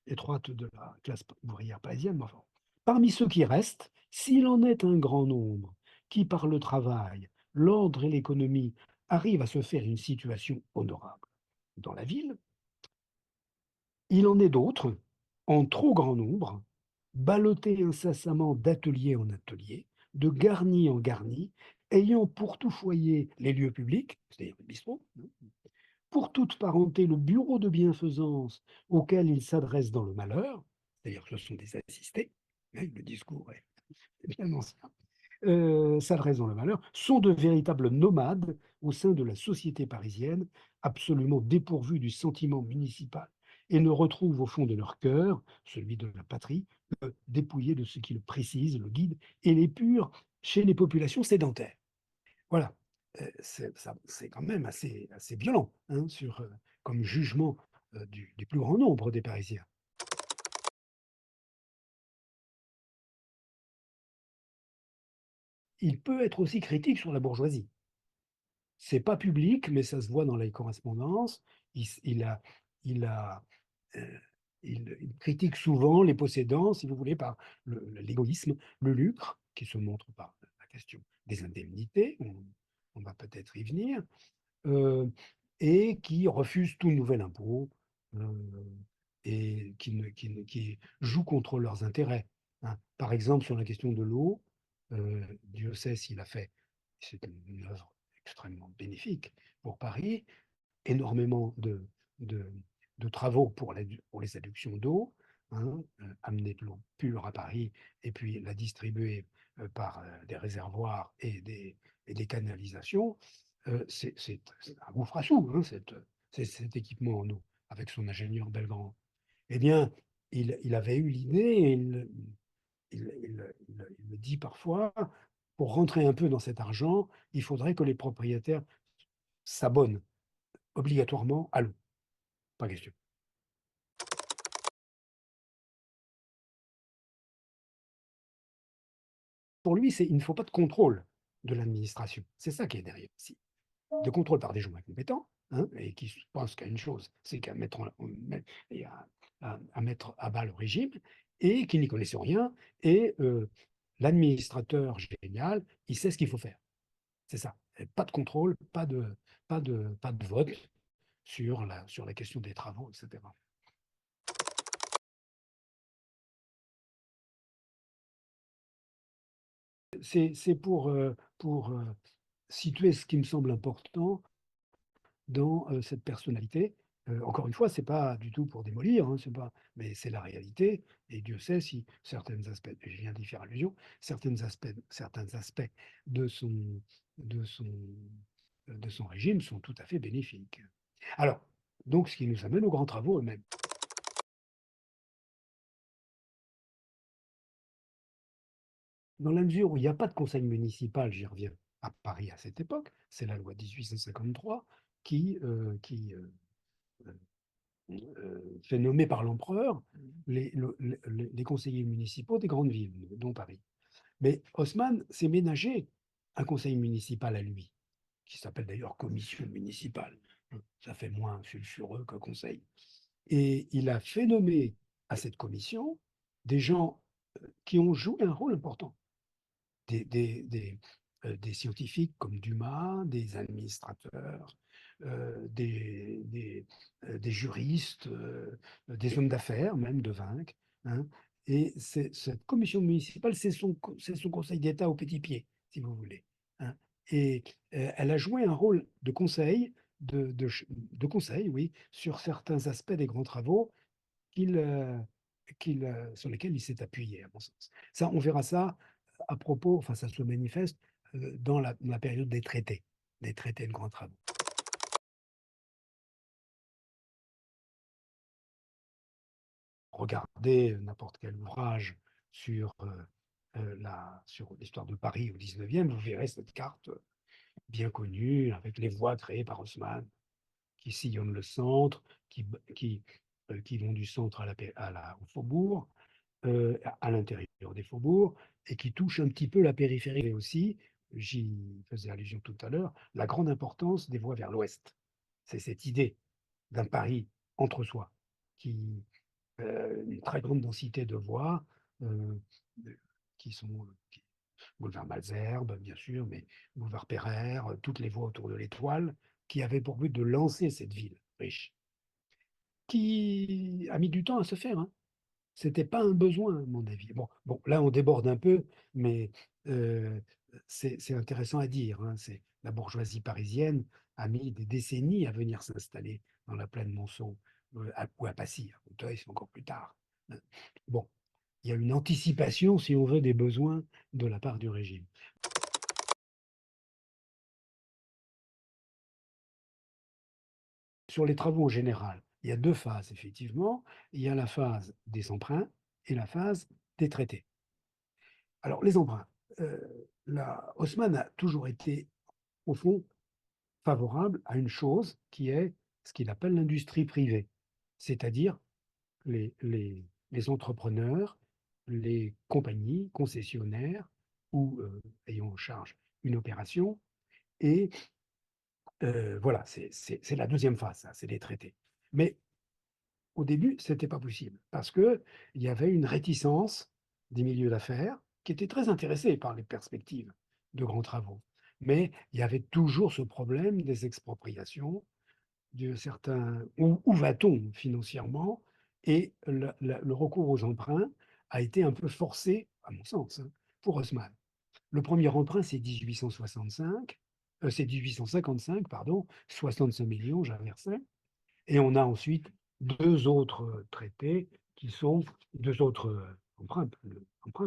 étroite de la classe ouvrière parisienne, mais enfin. Parmi ceux qui restent, s'il en est un grand nombre qui, par le travail, l'ordre et l'économie, arrivent à se faire une situation honorable dans la ville, il en est d'autres, en trop grand nombre, ballottés incessamment d'atelier en atelier, de garni en garni, ayant pour tout foyer les lieux publics, c'est-à-dire les bistrots, pour toute parenté le bureau de bienfaisance auquel ils s'adressent dans le malheur, c'est-à-dire que ce sont des assistés, hein, le discours est bien ancien, s'adressent dans le malheur, sont de véritables nomades au sein de la société parisienne, absolument dépourvus du sentiment municipal et ne retrouvent au fond de leur cœur, celui de la patrie, dépouillé de ce qui le précise, le guide, et les purs chez les populations sédentaires. Voilà. C'est quand même assez violent, hein, comme jugement du plus grand nombre des Parisiens. il peut être aussi critique sur la bourgeoisie. C'est pas public, mais ça se voit dans les correspondances. Il, il a, il a, euh, il critique souvent les possédants, si vous voulez, par l'égoïsme, le lucre, qui se montre par la question des indemnités. On va peut-être y venir, euh, et qui refusent tout nouvel impôt, euh, et qui jouent contre leurs intérêts, hein. Par exemple, sur la question de l'eau, Dieu sait s'il a fait, c'est une œuvre extrêmement bénéfique pour Paris, énormément de, de travaux pour les adductions d'eau, hein, amener de l'eau pure à Paris et puis la distribuer par des réservoirs et des canalisations. C'est un gouffre à sous, hein, cet équipement en eau, avec son ingénieur Belgrand. Eh bien, il avait eu l'idée, et il le dit parfois, pour rentrer un peu dans cet argent, il faudrait que les propriétaires s'abonnent obligatoirement à l'eau. Pas question. Pour lui, il ne faut pas de contrôle de l'administration. C'est ça qui est derrière aussi. De contrôle par des gens incompétents, hein, et qui pensent qu'à une chose, c'est qu'à mettre, à mettre à bas le régime, et qui n'y connaissent rien. Et l'administrateur génial, il sait ce qu'il faut faire. C'est ça. Et pas de contrôle, pas de vote sur la question des travaux, etc. C'est pour situer ce qui me semble important dans cette personnalité. Encore une fois, c'est pas du tout pour démolir, hein, c'est pas, mais c'est la réalité. Et Dieu sait si certains aspects, et je viens d'y faire allusion, certains aspects de son, de son, de son régime sont tout à fait bénéfiques. Alors, donc, ce qui nous amène aux grands travaux eux-mêmes. Dans la mesure où il n'y a pas de conseil municipal, j'y reviens, à Paris à cette époque, c'est la loi 1853 qui fait nommer par l'empereur les conseillers municipaux des grandes villes, dont Paris. Mais Haussmann s'est ménagé un conseil municipal à lui, qui s'appelle d'ailleurs commission municipale. Ça fait moins sulfureux que conseil. Et il a fait nommer à cette commission des gens qui ont joué un rôle important, des scientifiques comme Dumas, des administrateurs, des juristes, des hommes d'affaires, même de Vinc, hein. Et cette commission municipale, c'est son conseil d'État au petit pied, si vous voulez, hein. Et elle a joué un rôle de conseil, de conseil, oui, sur certains aspects des grands travaux qu'il, sur lesquels il s'est appuyé, à mon sens. Ça, on verra ça à propos, enfin, ça se manifeste dans la période des traités de grands travaux. Regardez n'importe quel ouvrage sur, sur l'histoire de Paris au 19e, vous verrez cette carte bien connue avec les voies créées par Haussmann qui sillonnent le centre, qui vont du centre au faubourg, à l'intérieur des faubourgs, et qui touche un petit peu la périphérie aussi. J'y faisais allusion tout à l'heure, la grande importance des voies vers l'ouest. C'est cette idée d'un Paris entre soi, qui une très grande densité de voies euh, qui sont boulevard Malesherbes, bien sûr, mais boulevard Pereire, toutes les voies autour de l'Étoile, qui avaient pour but de lancer cette ville riche, qui a mis du temps à se faire, hein. C'était pas un besoin, à mon avis. Bon, là, on déborde un peu, mais euh, c'est intéressant à dire, hein. La bourgeoisie parisienne a mis des décennies à venir s'installer dans la plaine Monceau, ou à Passy. À Auteuil, c'est encore plus tard, hein. Bon, il y a une anticipation, si on veut, des besoins de la part du régime. Sur les travaux en général, il y a deux phases, effectivement. Il y a la phase des emprunts et la phase des traités. Alors, les emprunts. Euh, Haussmann a toujours été, au fond, favorable à une chose qui est ce qu'il appelle l'industrie privée, c'est-à-dire les entrepreneurs, les compagnies concessionnaires ou ayant en charge une opération. Et voilà, c'est la deuxième phase, ça, c'est les traités. Mais au début, ce n'était pas possible parce qu'il y avait une réticence des milieux d'affaires qui étaient très intéressés par les perspectives de grands travaux. Mais il y avait toujours ce problème des expropriations, de certains, où va-t-on financièrement? Et le recours aux emprunts a été un peu forcé, à mon sens, hein, pour Haussmann. Le premier emprunt, c'est 1865, c'est 1855, pardon, 65 millions, j'inversais. Et on a ensuite deux autres traités qui sont deux autres emprunts,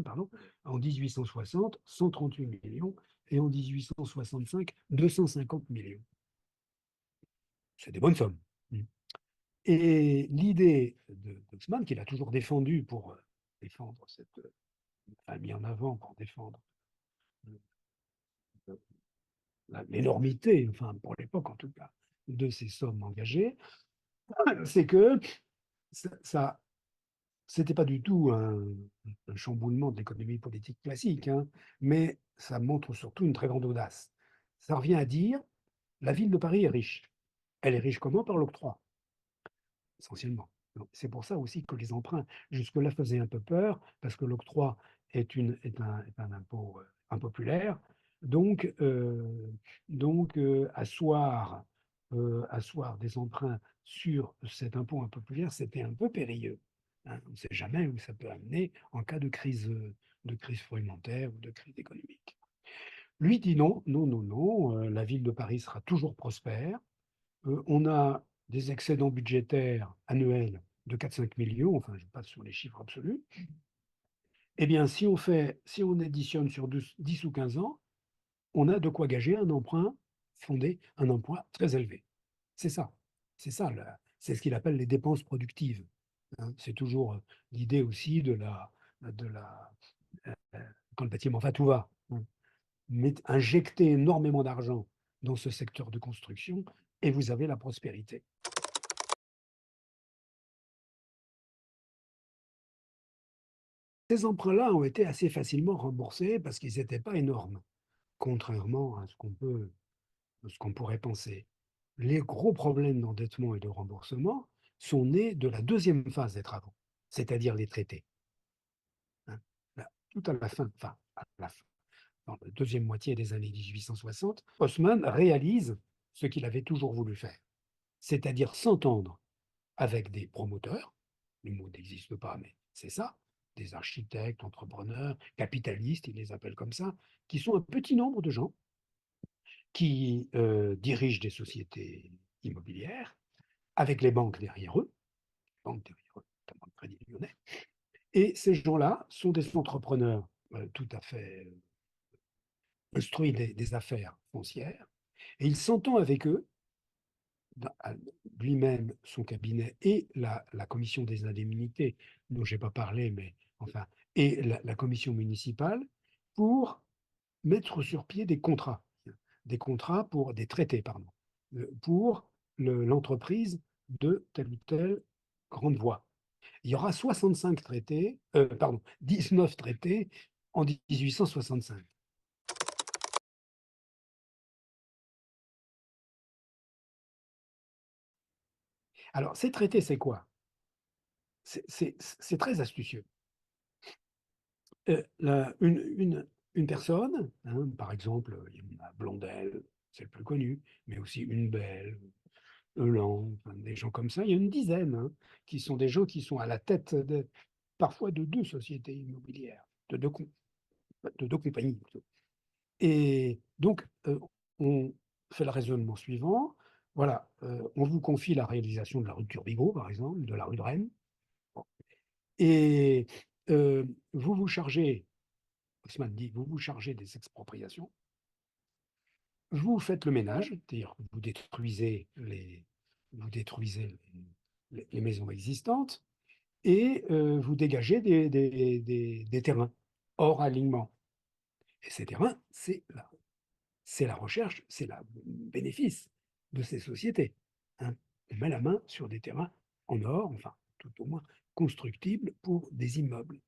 pardon, en 1860, 138 millions, et en 1865, 250 millions. C'est des bonnes sommes. Et l'idée de Haussmann, qu'il a toujours défendu pour défendre cette, enfin, mis en avant pour défendre euh, l'énormité, enfin pour l'époque en tout cas, de ces sommes engagées, c'est que ça c'était pas du tout un chamboulement de l'économie politique classique, hein, mais ça montre surtout une très grande audace. Ça revient à dire, la ville de Paris est riche. Elle est riche comment? Par l'octroi, essentiellement. C'est pour ça aussi que les emprunts, jusque-là, faisaient un peu peur, parce que l'octroi est un impôt impopulaire. Donc, asseoir des emprunts sur cet impôt impopulaire, c'était un peu périlleux, hein. On ne sait jamais où ça peut amener en cas de crise fragmentaire ou de crise économique. Lui dit non, non, non, non, la ville de Paris sera toujours prospère. On a des excédents budgétaires annuels de 4-5 millions, enfin je passe sur les chiffres absolus. Eh bien, si on additionne sur 10 ou 15 ans, on a de quoi gager un emprunt fondé, un emprunt très élevé. C'est ça. C'est ça, c'est ce qu'il appelle les dépenses productives, hein. C'est toujours l'idée aussi de la, quand le bâtiment va, tout va, hein. Injecter énormément d'argent dans ce secteur de construction et vous avez la prospérité. Ces emprunts-là ont été assez facilement remboursés parce qu'ils n'étaient pas énormes, contrairement à ce qu'on pourrait penser. Les gros problèmes d'endettement et de remboursement sont nés de la deuxième phase des travaux, c'est-à-dire les traités, hein. Tout à la fin, enfin, à la fin, dans la deuxième moitié des années 1860, Haussmann réalise ce qu'il avait toujours voulu faire, c'est-à-dire s'entendre avec des promoteurs, le mot n'existe pas, mais c'est ça, des architectes, entrepreneurs, capitalistes, ils les appellent comme ça, qui sont un petit nombre de gens qui dirigent des sociétés immobilières avec les banques derrière eux, notamment le Crédit Lyonnais. Et ces gens-là sont des entrepreneurs tout à fait instruits des affaires foncières, et il s'entend avec eux, lui-même, son cabinet et la commission des indemnités, dont je n'ai pas parlé, mais enfin, et la commission municipale, pour mettre sur pied des contrats pour des traités, pardon, pour l'entreprise de telle ou telle grande voie. Il y aura 65 traités, pardon, 19 traités en 1865. Alors, ces traités, c'est quoi? C'est très astucieux. Une personne, hein, par exemple, il y en a Blondel, c'est le plus connu, mais aussi Une Belle, Elan, enfin, des gens comme ça, il y a une dizaine, hein, qui sont des gens qui sont à la tête parfois de deux sociétés immobilières, de deux compagnies plutôt. Et donc, on fait le raisonnement suivant. Voilà, on vous confie la réalisation de la rue de Turbigo, par exemple, de la rue de Rennes, et vous vous chargez, Haussmann dit, vous vous chargez des expropriations, vous faites le ménage, c'est-à-dire que vous détruisez les maisons existantes, et vous dégagez des terrains hors alignement. Et ces terrains, c'est la recherche, c'est le bénéfice de ces sociétés, hein. On met la main sur des terrains en or, enfin, tout au moins constructibles pour des immeubles.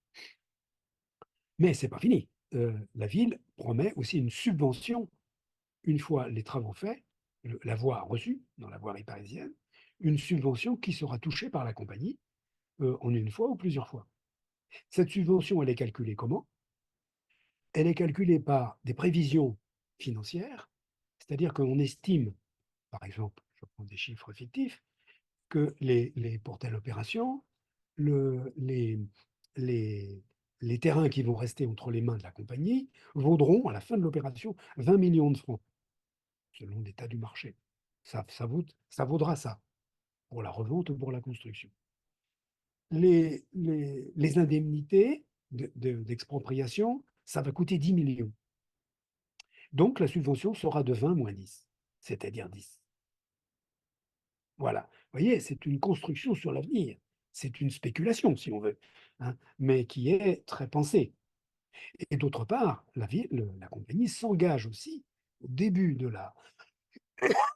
Mais c'est pas fini. la ville promet aussi une subvention une fois les travaux faits, la voie reçue dans la voirie parisienne, une subvention qui sera touchée par la compagnie en une fois ou plusieurs fois. Cette subvention, elle est calculée comment? Elle est calculée par des prévisions financières, c'est-à-dire qu'on estime, par exemple, je prends des chiffres fictifs, que pour telle opération, le, les, les terrains qui vont rester entre les mains de la compagnie vaudront, à la fin de l'opération, 20 millions de francs, selon l'état du marché. Ça vaudra ça, pour la revente ou pour la construction. Les indemnités d'expropriation, ça va coûter 10 millions. Donc la subvention sera de 20 moins 10, c'est-à-dire 10. Voilà. Vous voyez, c'est une construction sur l'avenir. C'est une spéculation, si on veut, hein, mais qui est très pensée. Et d'autre part, la compagnie s'engage aussi, au début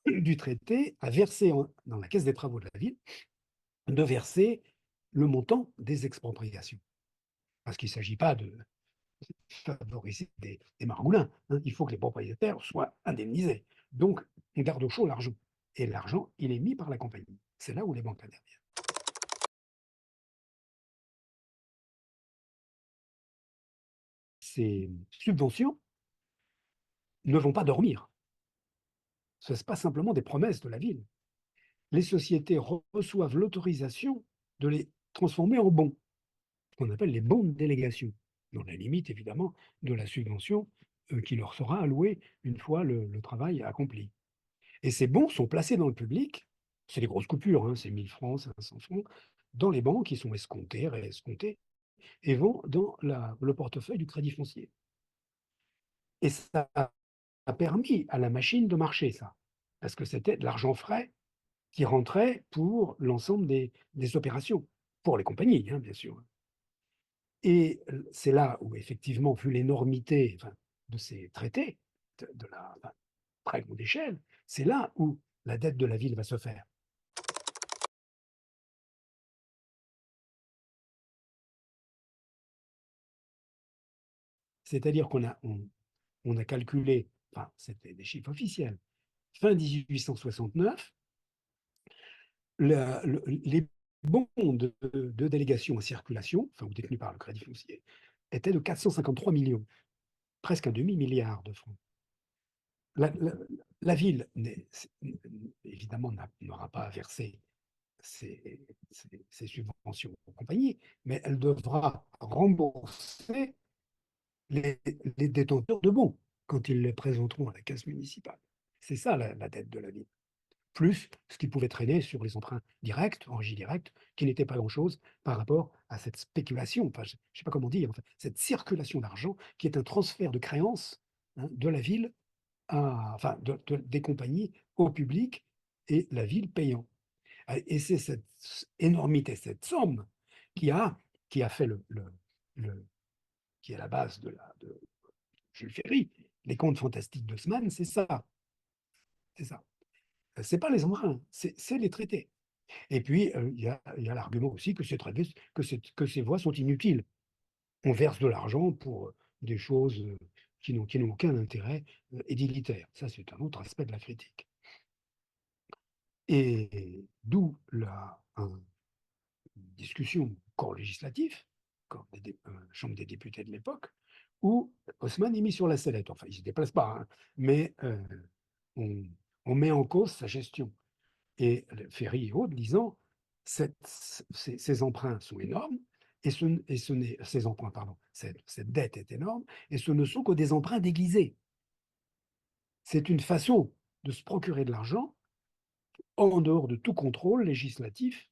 du traité, à verser dans la caisse des travaux de la ville, de verser le montant des expropriations. Parce qu'il ne s'agit pas de favoriser des margoulins, hein. Il faut que les propriétaires soient indemnisés. Donc, on garde au chaud l'argent. Et l'argent, il est mis par la compagnie. C'est là où les banques interviennent. Ces subventions ne vont pas dormir. Ce n'est pas simplement des promesses de la ville. Les sociétés reçoivent l'autorisation de les transformer en bons, ce qu'on appelle les bons de délégation, dans la limite évidemment de la subvention qui leur sera allouée une fois le travail accompli. Et ces bons sont placés dans le public, c'est des grosses coupures, hein, c'est 1000 francs, 500 francs, dans les banques qui sont escomptées, réescomptées, et vont dans le portefeuille du crédit foncier. Et ça a permis à la machine de marcher, ça, parce que c'était de l'argent frais qui rentrait pour l'ensemble des opérations, pour les compagnies, hein, bien sûr. Et c'est là où, effectivement, vu l'énormité enfin, de ces traités, de la enfin, très grande échelle, c'est là où la dette de la ville va se faire. C'est-à-dire on a calculé, enfin, c'était des chiffres officiels, fin 1869, les bons de délégation en circulation, enfin, ou détenus par le Crédit foncier, étaient de 453 millions, presque un demi-milliard de francs. La ville, évidemment, n'aura pas versé ces subventions aux compagnies, mais elle devra rembourser les, les détenteurs de bons quand ils les présenteront à la caisse municipale. C'est ça la dette de la ville. Plus ce qui pouvait traîner sur les emprunts directs, en J direct, qui n'était pas grand-chose par rapport à cette spéculation, enfin, je ne sais pas comment dire, enfin, cette circulation d'argent qui est un transfert de créances, hein, de la ville enfin, des compagnies au public et la ville payant. Et c'est cette énormité, cette somme qui a, qui a fait le- qui est la base de Jules Ferry. Les contes fantastiques d'Haussmann, c'est ça. C'est ça. C'est pas les emprunts, c'est les traités. Et puis, il y a l'argument aussi que ces voies sont inutiles. On verse de l'argent pour des choses qui n'ont aucun intérêt édilitaire. Ça, c'est un autre aspect de la critique. Et d'où une discussion au corps législatif, Chambre des députés de l'époque, où Haussmann est mis sur la sellette. Enfin, il ne se déplace pas, hein, mais on, on met en cause sa gestion. Et Ferry et autres disant ces emprunts sont énormes, ces emprunts, pardon, cette dette est énorme, et ce ne sont que des emprunts déguisés. C'est une façon de se procurer de l'argent en dehors de tout contrôle législatif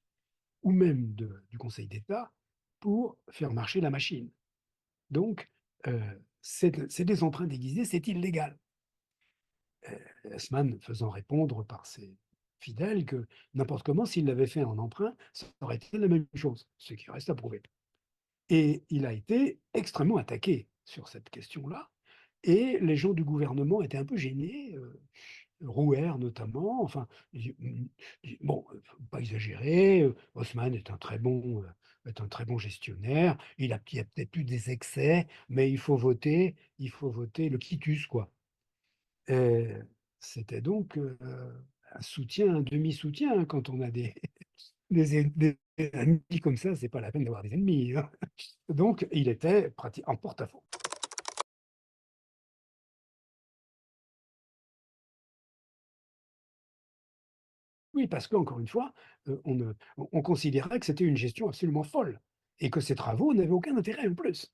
ou même du Conseil d'État pour faire marcher la machine. Donc, c'est des emprunts déguisés, c'est illégal. Haussmann faisant répondre par ses fidèles que n'importe comment, s'il l'avait fait en emprunt, ça aurait été la même chose, ce qui reste à prouver. Et il a été extrêmement attaqué sur cette question-là, et les gens du gouvernement étaient un peu gênés Rouher notamment. Enfin, bon, faut pas exagérer. Haussmann est un très bon gestionnaire. Il a peut-être eu des excès, mais il faut voter le quitus, quoi. Et c'était donc un soutien, un demi-soutien, hein, quand on a des amis comme ça, c'est pas la peine d'avoir des ennemis, hein. Donc, il était en porte-à-faux. Oui, parce qu'encore une fois, on considérait que c'était une gestion absolument folle et que ces travaux n'avaient aucun intérêt en plus.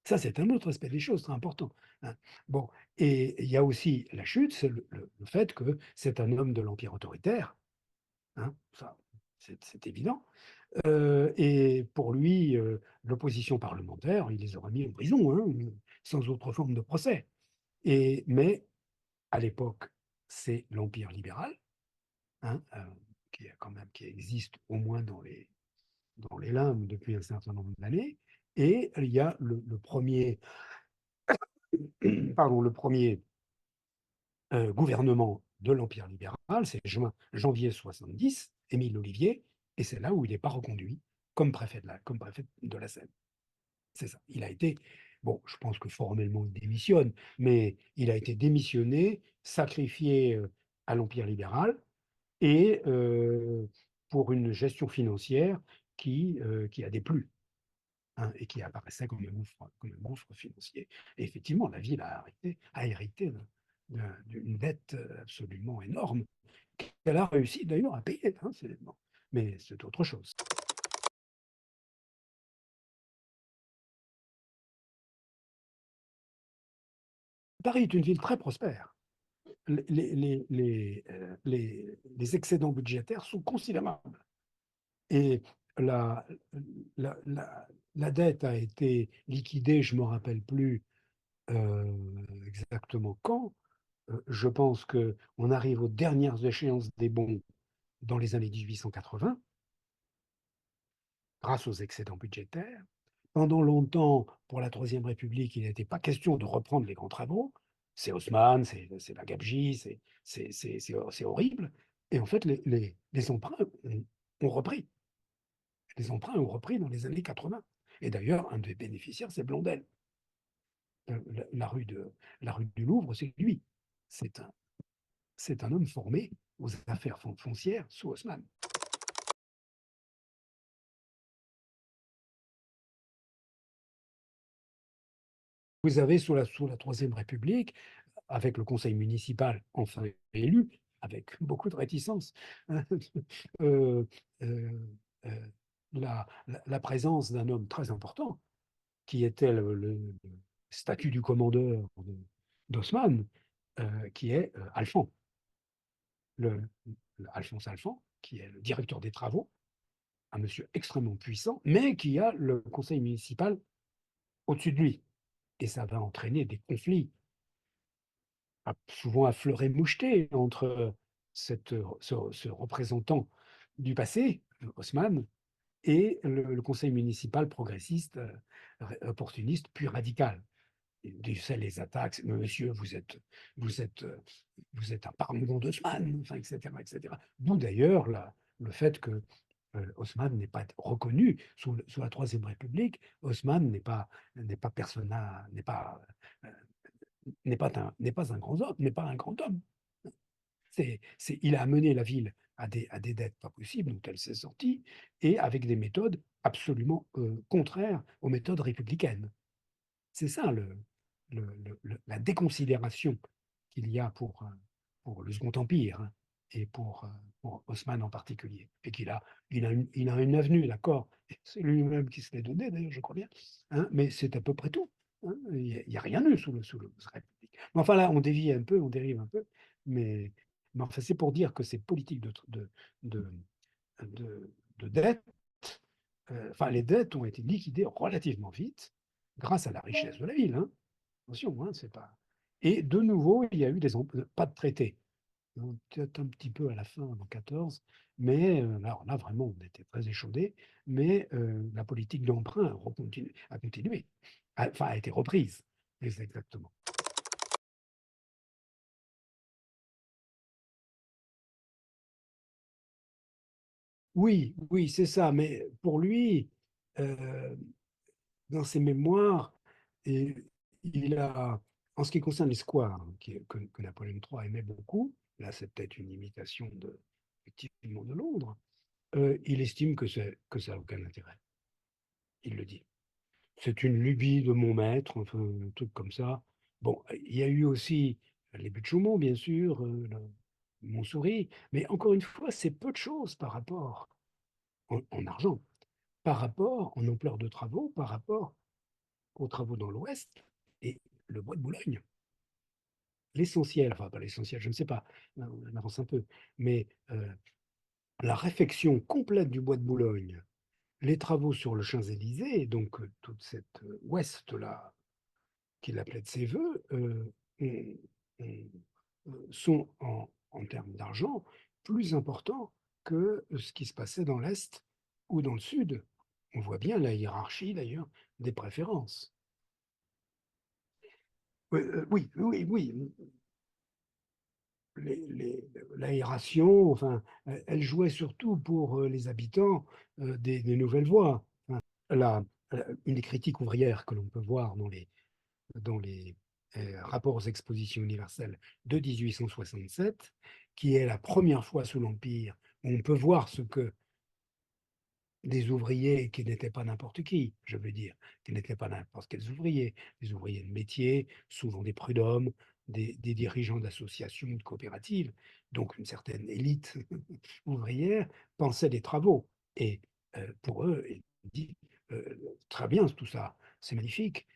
Ça, c'est un autre aspect des choses très important, hein. Bon, et il y a aussi la chute, c'est le fait que c'est un homme de l'empire autoritaire, hein, ça, c'est évident. Et pour lui, l'opposition parlementaire, il les aurait mis en prison, hein, sans autre forme de procès. Mais à l'époque, c'est l'empire libéral, hein, qui existe au moins dans les limbes depuis un certain nombre d'années. Et il y a le premier, pardon, le premier gouvernement de l'Empire libéral, c'est janvier 70, Émile Ollivier, et c'est là où il n'est pas reconduit comme préfet de la Seine. C'est ça. Il a été, bon, je pense que formellement il démissionne, mais il a été démissionné, sacrifié à l'Empire libéral, et pour une gestion financière qui a déplu, hein, et qui apparaissait comme un gouffre financier. Et effectivement, la ville a hérité d'une dette absolument énorme, qu'elle a réussi d'ailleurs à payer, hein, bon. Mais c'est autre chose. Paris est une ville très prospère. Les excédents budgétaires sont considérables. Et la, la, la, la dette a été liquidée, je ne me rappelle plus exactement quand. Je pense qu'on arrive aux dernières échéances des bons dans les années 1880, grâce aux excédents budgétaires. Pendant longtemps, pour la Troisième République, il n'était pas question de reprendre les grands travaux. C'est Haussmann, c'est la gabegie, c'est horrible. Et en fait, les emprunts ont repris. Les emprunts ont repris dans les années 80. Et d'ailleurs, un des bénéficiaires, c'est Blondel. La rue la rue du Louvre, c'est lui. C'est un, c'est un homme formé aux affaires foncières sous Haussmann. Vous avez sous la Troisième République, avec le conseil municipal enfin élu, avec beaucoup de réticence, hein, euh, euh, euh, la présence d'un homme très important, qui était le statut du commandeur d'Haussmann, qui est Alphand, le, Alphonse Alphand, qui est le directeur des travaux, un monsieur extrêmement puissant, mais qui a le conseil municipal au-dessus de lui. Et ça va entraîner des conflits, souvent à fleur et moucheté, entre ce représentant du passé, Haussmann, et le conseil municipal progressiste, opportuniste, puis radical. Tu sais, les attaques, monsieur, vous êtes, euh, vous êtes un parlement d'Haussmann, enfin, etc., etc. D'où d'ailleurs le fait que Haussmann n'est pas reconnu sous la Troisième République. Haussmann n'est pas persona, euh, n'est pas un grand homme, n'est pas un grand homme. Il a amené la ville à des dettes pas possibles, dont elle s'est sortie, et avec des méthodes absolument contraires aux méthodes républicaines. C'est ça la déconsidération qu'il y a pour le Second Empire, hein, et pour Haussmann en particulier. Et il a une avenue, d'accord. C'est lui-même qui se l'est donné, d'ailleurs, je crois bien. Hein, mais c'est à peu près tout, hein. Il n'y a rien eu sous le République. Mais enfin là, on dévie un peu, on dérive un peu. Mais, mais enfin, c'est pour dire que ces politiques de, de dette, enfin, les dettes ont été liquidées relativement vite grâce à la richesse de la ville, hein. Attention, hein, c'est pas. Et de nouveau, il y a eu pas de traité. Peut-être un petit peu à la fin, en 14, mais là, vraiment, on était très échaudés, mais la politique d'emprunt a continué, enfin, a été reprise, plus exactement. Oui, oui, c'est ça. Mais pour lui, euh, dans ses mémoires, et il a, en ce qui concerne les squares, que Napoléon III aimait beaucoup, là c'est peut-être une imitation effectivement de Londres, il estime que ça n'a aucun intérêt. Il le dit. C'est une lubie de mon maître, enfin, un truc comme ça. Bon, il y a eu aussi les buts de Chaumont, bien sûr, Montsouris, mais encore une fois, c'est peu de choses par rapport, en argent, par rapport en ampleur de travaux, par rapport aux travaux dans l'Ouest et le bois de Boulogne. L'essentiel, enfin pas l'essentiel, je ne sais pas, on avance un peu, mais la réfection complète du bois de Boulogne, les travaux sur le Champs-Élysées, donc toute cette ouest-là, qu'il appelait de ses voeux, on- sont en termes d'argent plus importants que ce qui se passait dans l'Est ou dans le Sud. On voit bien la hiérarchie d'ailleurs des préférences. Oui, oui, oui. L'aération, enfin, elle jouait surtout pour les habitants des nouvelles voies. Enfin, une des critiques ouvrières que l'on peut voir dans les rapports aux expositions universelles de 1867, qui est la première fois sous l'Empire où on peut voir ce que des ouvriers qui n'étaient pas n'importe qui, je veux dire, qui n'étaient pas n'importe quels ouvriers, des ouvriers de métier, souvent des prud'hommes, des dirigeants d'associations, de coopératives, donc une certaine élite ouvrière, pensaient des travaux. Et pour eux, ils disent, très bien tout ça, c'est magnifique,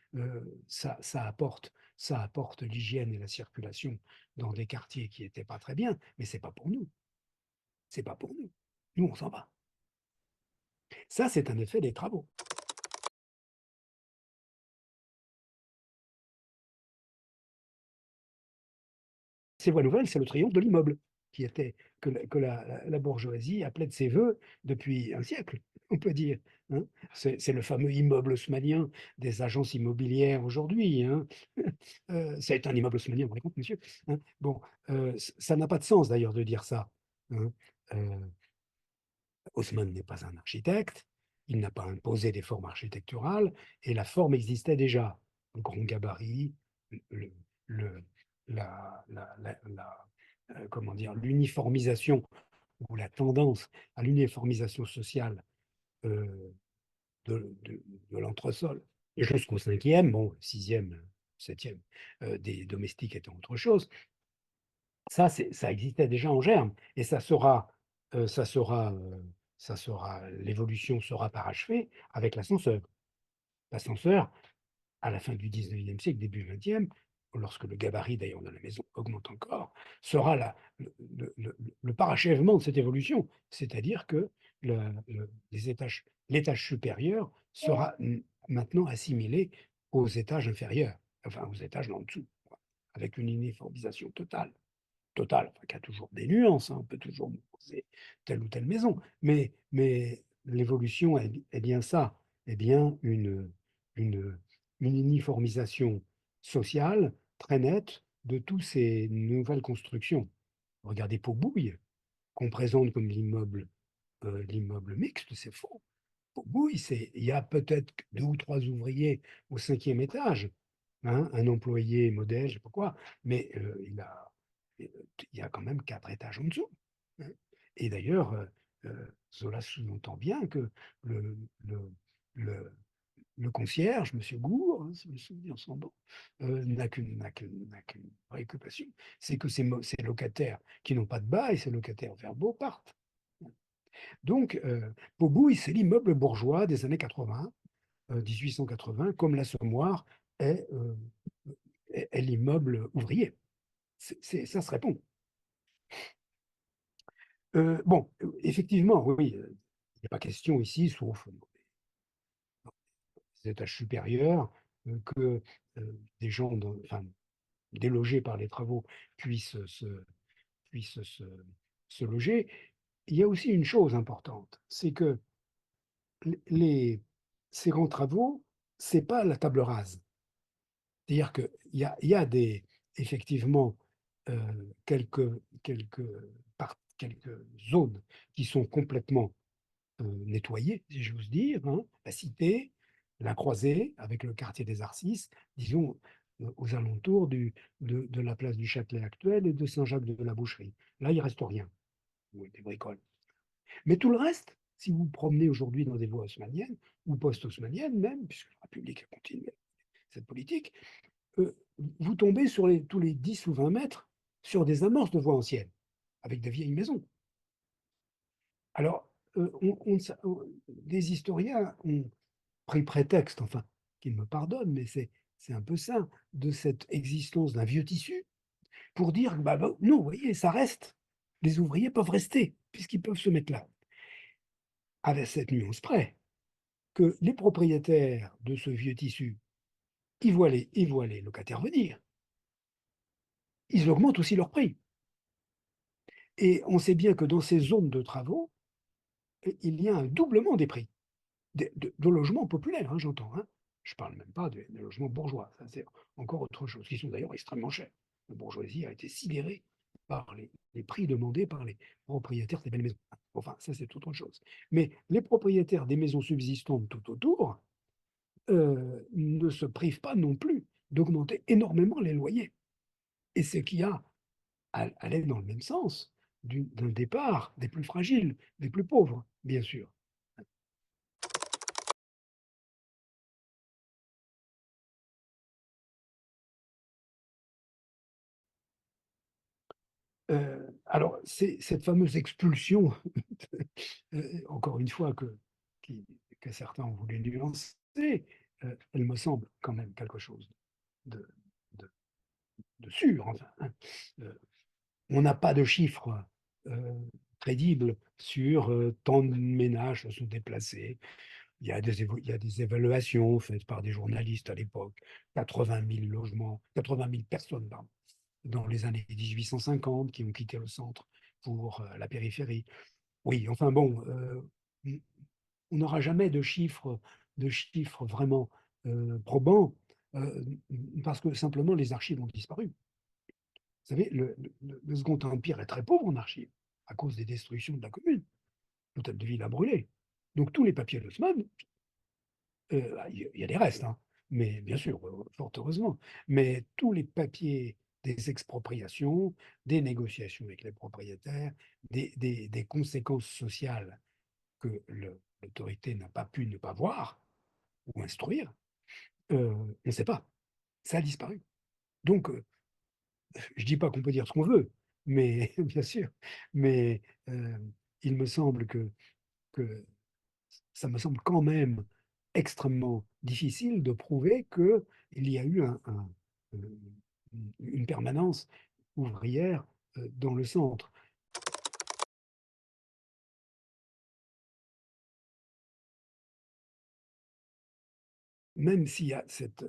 ça apporte l'hygiène et la circulation dans des quartiers qui n'étaient pas très bien, mais c'est pas pour nous, c'est pas pour nous. Nous, on s'en va. Ça, c'est un effet des travaux. Ces voies nouvelles, c'est le triomphe de l'immeuble, qui était que la bourgeoisie appelait de ses voeux depuis un siècle, on peut dire, hein. C'est le fameux immeuble haussmannien des agences immobilières aujourd'hui, hein. C'est un immeuble haussmannien, vous vous rendez compte, monsieur, hein. Bon, ça n'a pas de sens d'ailleurs de dire ça, hein. Euh, Haussmann n'est pas un architecte, il n'a pas imposé des formes architecturales, et la forme existait déjà. Le grand gabarit, le, le- comment dire, l'uniformisation ou la tendance à l'uniformisation sociale euh, de l'entresol. Et jusqu'au cinquième, bon, sixième, septième, des domestiques étaient autre chose. Ça existait déjà en germe, et euh, ça sera, euh, l'évolution sera parachevée avec l'ascenseur. L'ascenseur, à la fin du 19e siècle, début 20e, lorsque le gabarit d'ailleurs de la maison augmente encore, sera le parachèvement de cette évolution. C'est-à-dire que l'étage supérieur sera maintenant assimilé aux étages inférieurs, enfin aux étages en dessous, avec une uniformisation totale, enfin, qui a toujours des nuances, hein, on peut toujours poser telle ou telle maison, mais l'évolution est bien ça, est bien une, une uniformisation sociale très nette de toutes ces nouvelles constructions. Regardez Pot-Bouille, qu'on présente comme l'immeuble mixte, c'est faux. Pot-Bouille, il y a peut-être deux ou trois ouvriers au cinquième étage, hein, un employé modèle, je ne sais pas quoi, mais il y a quand même quatre étages en dessous, hein. Et d'ailleurs, cela sous-entend bien que le, le, le, le concierge, M. Gour, hein, si mes souvenirs sont bons, n'a qu'une préoccupation, c'est que ces locataires qui n'ont pas de bail, ces locataires verbaux partent. Donc, Pot-Bouille, c'est l'immeuble bourgeois des années 80, 1880, comme l'Assommoir est l'immeuble ouvrier. Ça se répond. Bon, effectivement, oui, il n'y a pas question ici, sauf dans les étages supérieurs, que des gens, enfin, délogés par les travaux puissent puissent se, se loger. Il y a aussi une chose importante, c'est que les, ces grands travaux, c'est pas la table rase. C'est-à-dire qu'il y a effectivement quelques zones qui sont complètement nettoyée, si j'ose dire, hein, la cité, la Croisée, avec le quartier des Arcis, disons, aux alentours de la place du Châtelet actuel et de Saint-Jacques de la Boucherie. Là, il ne reste rien, oui, des bricoles. Mais tout le reste, si vous vous promenez aujourd'hui dans des voies haussmanniennes, ou post-haussmanniennes même, puisque la République a continué cette politique, vous tombez tous les 10 ou 20 mètres sur des amorces de voies anciennes, avec des vieilles maisons. Alors, des historiens ont pris prétexte, enfin, qu'ils me pardonnent, mais c'est un peu ça, de cette existence d'un vieux tissu, pour dire, bah, non, vous voyez, ça reste. Les ouvriers peuvent rester, puisqu'ils peuvent se mettre là. Avec cette nuance près, que les propriétaires de ce vieux tissu, ils voient les locataires venir, ils augmentent aussi leur prix. Et on sait bien que dans ces zones de travaux, il y a un doublement des prix, de logements populaires, hein, j'entends. Hein. Je ne parle même pas des logements bourgeois, ça c'est encore autre chose, qui sont d'ailleurs extrêmement chers. La bourgeoisie a été sidérée par les prix demandés par les propriétaires des belles maisons. Enfin, ça c'est autre chose. Mais les propriétaires des maisons subsistantes tout autour ne se privent pas non plus d'augmenter énormément les loyers. Et ce qui a allait dans le même sens d'un départ des plus fragiles, des plus pauvres, bien sûr. Alors, c'est cette fameuse expulsion, encore une fois, que certains ont voulu nuancer, elle me semble quand même quelque chose de, de, de sûr. Enfin, hein. Euh, on n'a pas de chiffres crédibles sur tant de ménages se sont déplacés. Il y a des évaluations faites par des journalistes à l'époque, 80 000 logements, 80 000 personnes, pardon, dans les années 1850 qui ont quitté le centre pour la périphérie. Oui, enfin bon, on n'aura jamais de chiffres vraiment probants euh, parce que simplement les archives ont disparu. Vous savez, le Second Empire est très pauvre en archives à cause des destructions de la commune. L'hôtel de ville a brûlé. Donc tous les papiers d'Haussmann, il y a des restes, hein, mais bien sûr, fort heureusement. Mais tous les papiers des expropriations, des négociations avec les propriétaires, des conséquences sociales que l'autorité n'a pas pu ne pas voir ou instruire, on ne sait pas. Ça a disparu. Donc, je ne dis pas qu'on peut dire ce qu'on veut, mais bien sûr, mais il me semble que ça me semble quand même extrêmement difficile de prouver qu'il y a eu euh, une permanence ouvrière dans le centre. Même s'il y a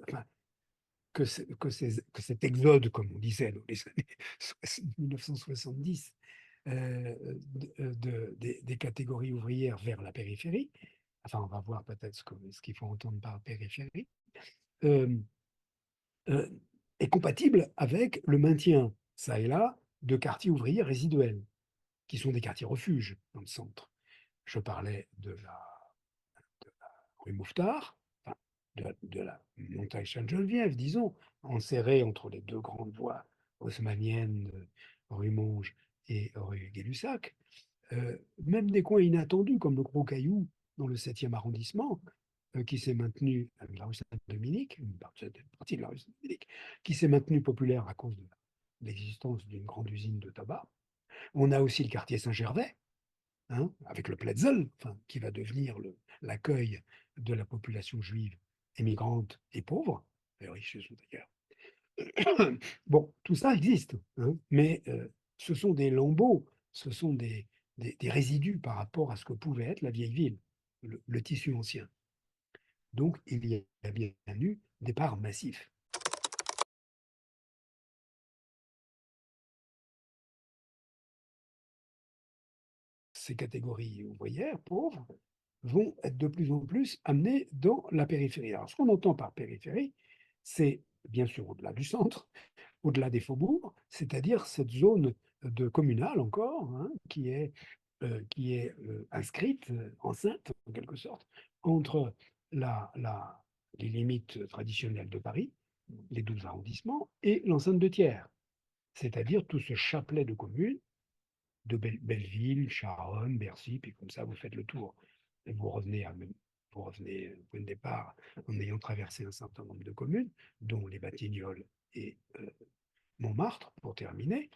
enfin, que cet exode, comme on disait dans les années 1970, des catégories ouvrières vers la périphérie, enfin on va voir peut-être ce qu'il faut entendre par périphérie, euh, euh, est compatible avec le maintien, ça et là, de quartiers ouvriers résiduels, qui sont des quartiers refuges dans le centre. Je parlais de la rue Mouffetard, enfin, de la montagne Sainte-Geneviève, disons, enserrée entre les deux grandes voies haussmanniennes, rue Monge et rue Gay-Lussac. Même des coins inattendus, comme le Gros Caillou, dans le 7e arrondissement, qui s'est maintenu, la rue Saint-Dominique, une partie de la rue Saint-Dominique, qui s'est maintenue populaire à cause de l'existence d'une grande usine de tabac. On a aussi le quartier Saint-Gervais, hein, avec le Pletzel, enfin, qui va devenir l'accueil de la population juive émigrante et pauvre, et riche d'ailleurs. Bon, tout ça existe, hein, mais ce sont des lambeaux, ce sont des résidus par rapport à ce que pouvait être la vieille ville, le tissu ancien. Donc, il y a bien eu des parts massifs. Ces catégories ouvrières pauvres vont être de plus en plus amenées dans la périphérie. Alors, ce qu'on entend par périphérie, c'est bien sûr au-delà du centre, au-delà des faubourgs, c'est-à-dire cette zone de communale encore, hein, qui est qui est inscrite, enceinte, en quelque sorte, entre les limites traditionnelles de Paris, les 12 arrondissements, et l'enceinte de Thiers, c'est-à-dire tout ce chapelet de communes, de Belleville, Charonne, Bercy, puis comme ça, vous faites le tour. Et vous revenez au point de départ en ayant traversé un certain nombre de communes, dont les Batignolles et Montmartre, pour terminer.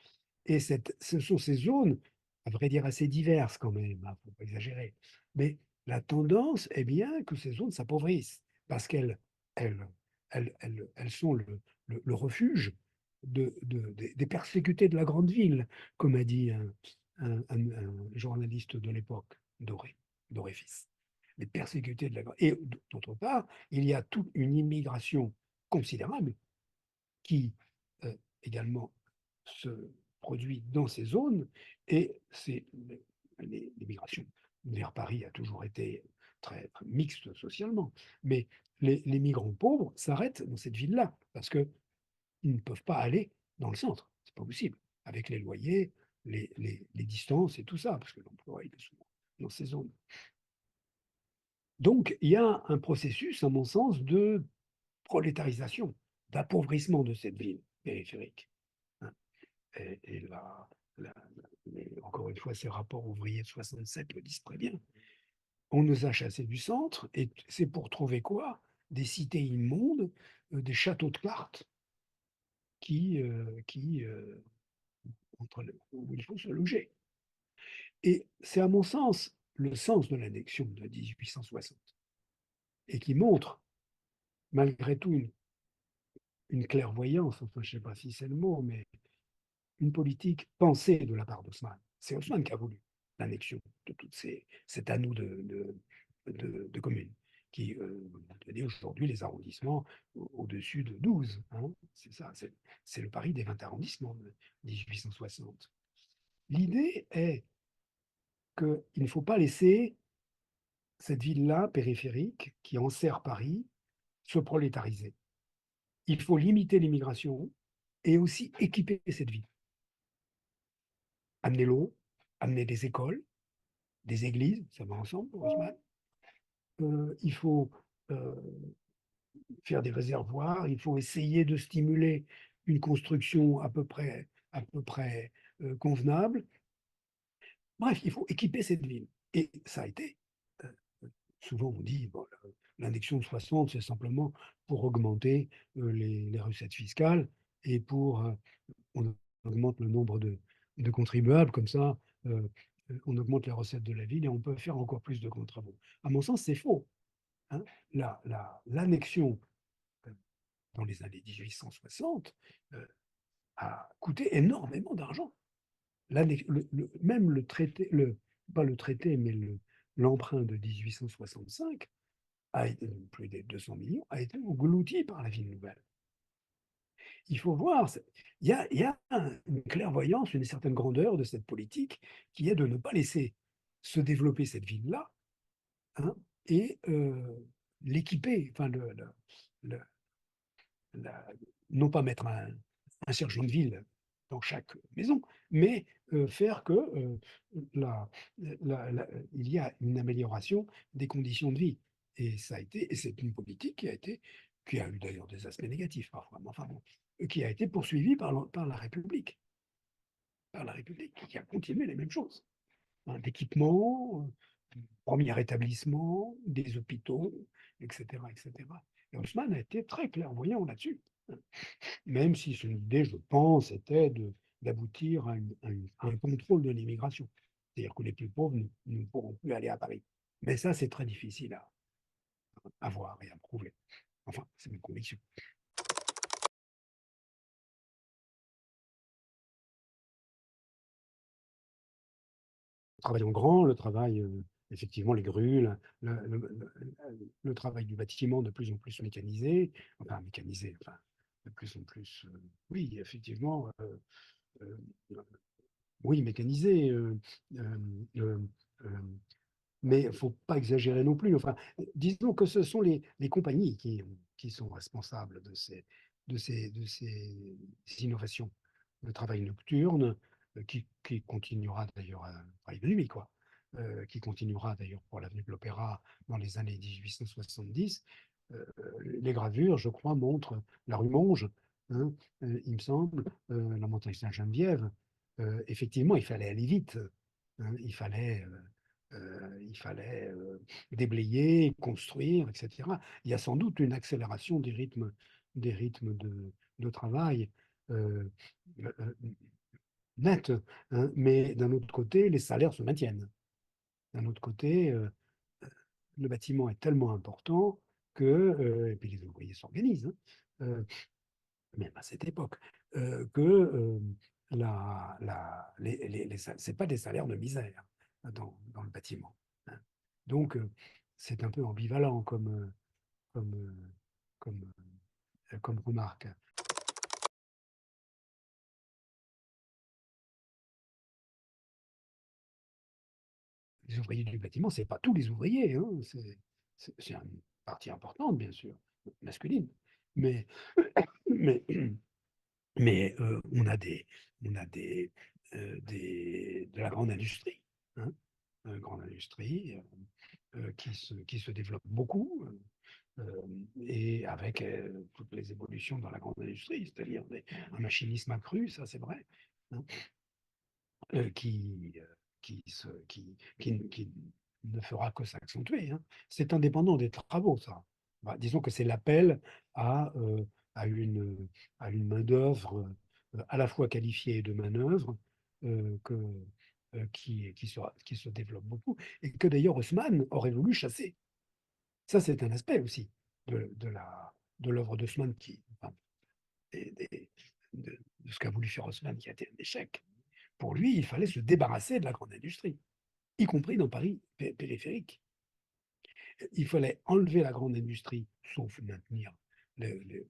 Et ce sont ces zones, à vrai dire, assez diverses quand même, il ne faut pas exagérer. Mais la tendance est bien que ces zones s'appauvrissent, parce elles, elles sont le refuge des persécutés de la grande ville, comme a dit un journaliste de l'époque, Doré fils. Les persécutés de la grande. Et d'autre part, il y a toute une immigration considérable qui également se produit dans ces zones, et c'est l'immigration vers Paris a toujours été très mixte socialement, mais les migrants pauvres s'arrêtent dans cette ville-là parce qu'ils ne peuvent pas aller dans le centre, c'est pas possible, avec les loyers, les distances et tout ça, parce que l'emploi il est souvent dans ces zones. Donc il y a un processus, à mon sens, de prolétarisation, d'appauvrissement de cette ville périphérique. Hein. Et mais encore une fois, ces rapports ouvriers de 67 le disent très bien. On nous a chassés du centre, et c'est pour trouver quoi? Des cités immondes, des châteaux de cartes où il faut se loger. Et c'est à mon sens le sens de l'annexion de 1860, et qui montre, malgré tout, une clairvoyance, enfin je ne sais pas si c'est le mot, mais une politique pensée de la part d'Haussmann. C'est Haussmann qui a voulu l'annexion de cet anneau de communes, qui tenait aujourd'hui les arrondissements au-dessus de 12. Hein. C'est ça, c'est le Paris des 20 arrondissements de 1860. L'idée est qu'il ne faut pas laisser cette ville-là, périphérique, qui enserre Paris, se prolétariser. Il faut limiter l'immigration et aussi équiper cette ville. Amener l'eau, amener des écoles, des églises, ça va ensemble, Haussmann. Il faut faire des réservoirs, il faut essayer de stimuler une construction à peu près convenable. Bref, il faut équiper cette ville. Et ça a été. euh, Souvent on dit, bon, l'indexion de 60, c'est simplement pour augmenter les recettes fiscales et on augmente le nombre de contribuables, comme ça, on augmente les recettes de la ville et on peut faire encore plus de grands travaux. À mon sens, c'est faux. Hein. L'annexion dans les années 1860 a coûté énormément d'argent. Même le traité, pas le traité, mais l'emprunt de 1865, plus de 200 millions, a été englouti par la ville nouvelle. Il faut voir, il y a une clairvoyance, une certaine grandeur de cette politique qui est de ne pas laisser se développer cette ville-là, hein, et l'équiper, enfin, le- la- non pas mettre un sergent de ville dans chaque maison, mais faire que il y a une amélioration des conditions de vie. Et c'est une politique qui a eu d'ailleurs des aspects négatifs parfois, mais enfin bon, qui a été poursuivie par la République, qui a continué les mêmes choses. Hein, d'équipement, premier établissement, des hôpitaux, etc., etc. Et Haussmann a été très clairvoyant là-dessus. Même si son idée, je pense, était d'aboutir à un contrôle de l'immigration. C'est-à-dire que les plus pauvres ne pourront plus aller à Paris. Mais ça, c'est très difficile à voir et à prouver. Enfin, c'est une conviction. Le travail en grand, le travail, effectivement, les grues, le travail du bâtiment de plus en plus mécanisé, enfin, de plus en plus, oui, effectivement, euh, oui, mécanisé. Euh, euh, euh, mais il ne faut pas exagérer non plus. Enfin, disons que ce sont les compagnies qui sont responsables de ces innovations. Le travail nocturne, qui continuera d'ailleurs à travailler de nuit, quoi. qui continuera d'ailleurs pour l'avenue de l'Opéra dans les années 1870. Euh, les gravures, je crois, montrent la rue Monge, hein, il me semble, la montagne Sainte-Geneviève. Effectivement, il fallait aller vite, hein, il fallait déblayer, construire, etc. Il y a sans doute une accélération des rythmes de travail euh, euh, nette, hein, mais d'un autre côté, les salaires se maintiennent. D'un autre côté, le bâtiment est tellement important que, et puis les ouvriers s'organisent, hein, même à cette époque, que c'est pas des salaires de misère dans le bâtiment, hein. Donc, c'est un peu ambivalent comme, comme, comme remarque. Les ouvriers du bâtiment, c'est pas tous les ouvriers, hein, c'est une partie importante, bien sûr, masculine, mais, mais on a de la grande industrie, hein, grande industrie qui se développe beaucoup, et avec toutes les évolutions dans la grande industrie, c'est-à-dire un machinisme accru, ça c'est vrai, hein, euh, qui, euh, qui ne fera que s'accentuer, hein. C'est indépendant des travaux, ça. Bah, disons que c'est l'appel à, euh, à une, à une main-d'œuvre à la fois qualifiée et de manœuvre qui se développe beaucoup et que d'ailleurs Haussmann aurait voulu chasser. Ça, c'est un aspect aussi de l'œuvre d'Haussmann enfin, de ce qu'a voulu faire Haussmann qui a été un échec. Pour lui, il fallait se débarrasser de la grande industrie, y compris dans Paris périphérique. Il fallait enlever la grande industrie, sauf maintenir le- le-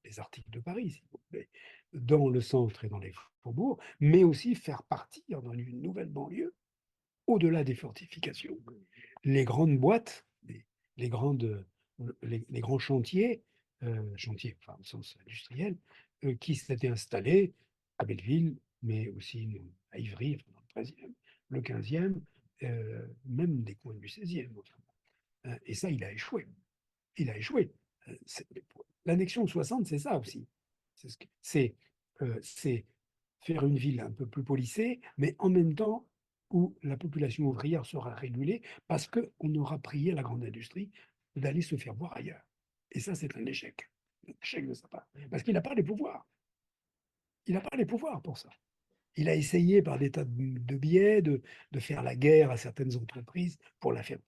les articles de Paris, s'il vous plaît, dans le centre et dans les faubourgs, mais aussi faire partir dans une nouvelle banlieue, au-delà des fortifications, les grandes boîtes, les grandes, les grands chantiers, chantiers enfin, au sens industriel, qui s'étaient installés à Belleville, mais aussi à Ivry, enfin, dans le 13e, le 15e, même des coins du 16e. Enfin. Et ça, il a échoué. Il a échoué. L'annexion de 60, c'est ça aussi. C'est faire une ville un peu plus policée, mais en même temps où la population ouvrière sera régulée parce qu'on aura prié la grande industrie d'aller se faire voir ailleurs. Et ça, c'est un échec. Un échec de sa part. Parce qu'il n'a pas les pouvoirs. Il n'a pas les pouvoirs pour ça. Il a essayé par des tas de biais de faire la guerre à certaines entreprises pour les faire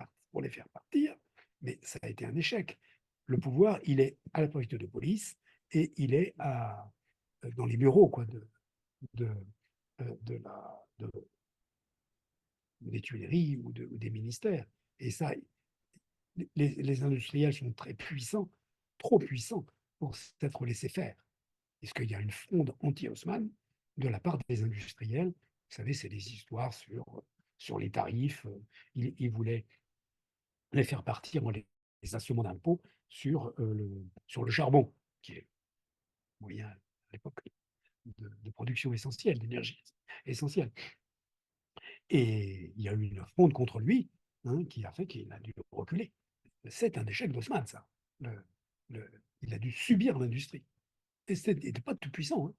partir, mais ça a été un échec. Le pouvoir, il est à la préfecture de police et il est dans les bureaux quoi, de, de la, de- des Tuileries ou des ministères. Et ça, les industriels sont très puissants, trop puissants pour s'être laissés faire. Est-ce qu'il y a une fronde anti-Haussmann de la part des industriels? Vous savez, c'est des histoires sur les tarifs. Ils voulaient les faire partir en les assommant d'impôts sur le charbon, qui est moyen à l'époque de production essentielle, d'énergie essentielle. Et il y a eu une fronde contre lui, hein, qui a fait qu'il a dû reculer. C'est un échec d'Haussmann, ça. Le- il a dû subir l'industrie. Et il n'était pas tout puissant, hein.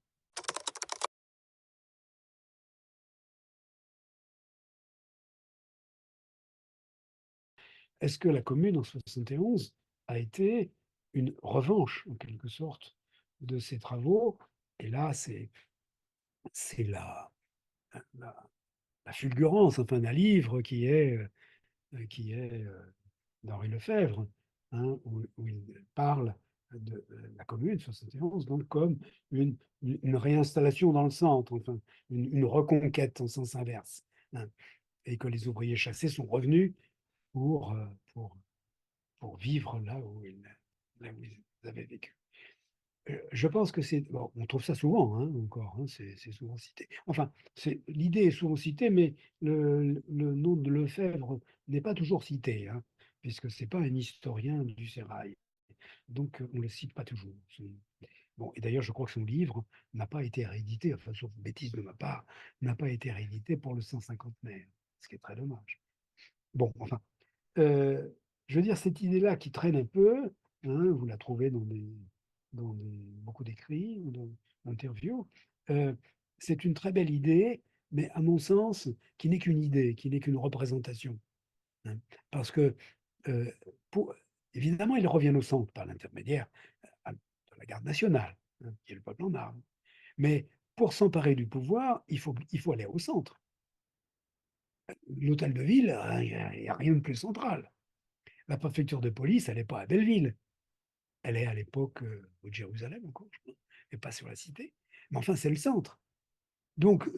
Est-ce que la Commune en 71 a été une revanche, en quelque sorte, de ces travaux? Et là, c'est la, la fulgurance enfin, d'un livre qui est d'Henri Lefebvre, hein, où il parle de la Commune 71 donc, comme une réinstallation dans le centre, enfin, une reconquête en sens inverse, hein, et que les ouvriers chassés sont revenus pour, euh, pour, pour vivre là où ils avaient vécu. Je pense que c'est. Bon, on trouve ça souvent, hein, encore, hein, c'est souvent cité. Enfin, l'idée est souvent citée, mais le nom de Lefebvre n'est pas toujours cité, hein, puisque ce n'est pas un historien du sérail. Donc, on ne le cite pas toujours. Bon, et d'ailleurs, je crois que son livre n'a pas été réédité, enfin, sauf bêtise de ma part, n'a pas été réédité pour le 150 ce qui est très dommage. Bon, enfin, euh, je veux dire, cette idée-là qui traîne un peu, hein, vous la trouvez beaucoup d'écrits ou d'interviews, euh, c'est une très belle idée, mais à mon sens, qui n'est qu'une idée, qui n'est qu'une représentation, hein. Parce que, euh, pour, évidemment, ils reviennent au centre par l'intermédiaire de la garde nationale, hein, qui est le peuple en armes. Mais pour s'emparer du pouvoir, il faut aller au centre. L'hôtel de ville, il n'y a rien de plus central. La préfecture de police, elle n'est pas à Belleville. Elle est à l'époque au Jérusalem encore, je crois, et pas sur la cité. Mais enfin, c'est le centre. Donc,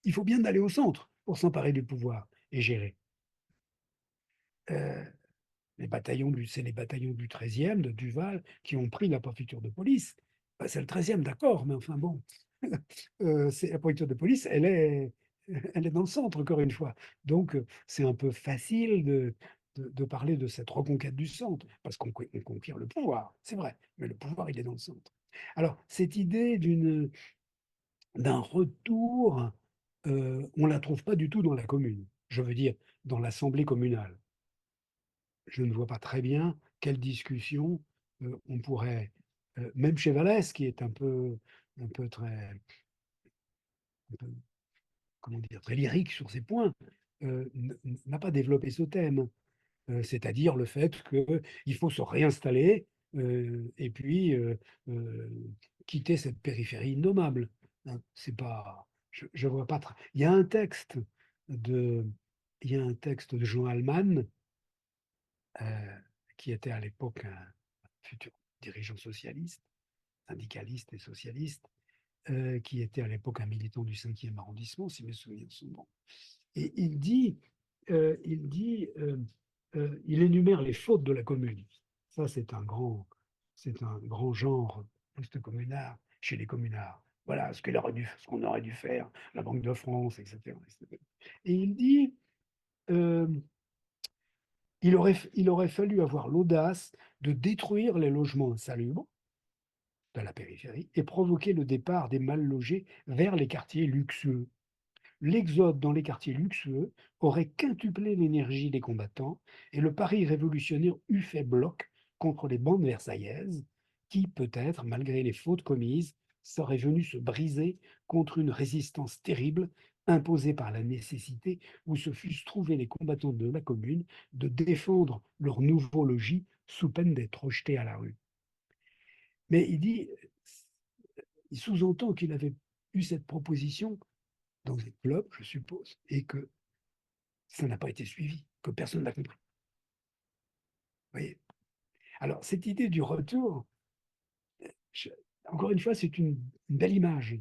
il faut bien aller au centre pour s'emparer du pouvoir et gérer. Euh, c'est les bataillons du 13e, de Duval, qui ont pris la préfecture de police. Ben, c'est le 13e, d'accord, mais enfin bon, c'est la préfecture de police, elle est dans le centre, encore une fois. Donc, c'est un peu facile de parler de cette reconquête du centre, parce on conquiert le pouvoir, c'est vrai, mais le pouvoir, il est dans le centre. Alors, cette idée d'un retour, on ne la trouve pas du tout dans la commune, je veux dire, dans l'assemblée communale. Je ne vois pas très bien quelle discussion on pourrait, même chez Vallès, qui est un peu très, un peu comment dire, très lyrique sur ces points, n'a pas développé ce thème, c'est-à-dire le fait qu'il faut se réinstaller et puis quitter cette périphérie innommable, hein. C'est pas, je vois pas. Il y a un texte de, il y a un texte de Jean Alman, euh, qui était à l'époque un futur dirigeant socialiste, syndicaliste et socialiste, qui était à l'époque un militant du 5e arrondissement, si mes souvenirs sont bons. Et il énumère les fautes de la commune. Ça, c'est un grand genre post-communard chez les communards. Voilà ce qu'on aurait dû faire, la Banque de France, etc. etc. Et il dit, euh, il aurait fallu avoir l'audace de détruire les logements insalubres de la périphérie et provoquer le départ des mal logés vers les quartiers luxueux. L'exode dans les quartiers luxueux aurait quintuplé l'énergie des combattants et le Paris révolutionnaire eût fait bloc contre les bandes versaillaises qui, peut-être, malgré les fautes commises, seraient venues se briser contre une résistance terrible imposée par la nécessité où se fussent trouvés les combattants de la commune de défendre leur nouveau logis sous peine d'être rejetés à la rue. Mais il sous-entend qu'il avait eu cette proposition dans un club, je suppose, et que ça n'a pas été suivi, que personne n'a compris. Vous voyez. Alors, cette idée du retour, je- encore une fois, c'est une belle image,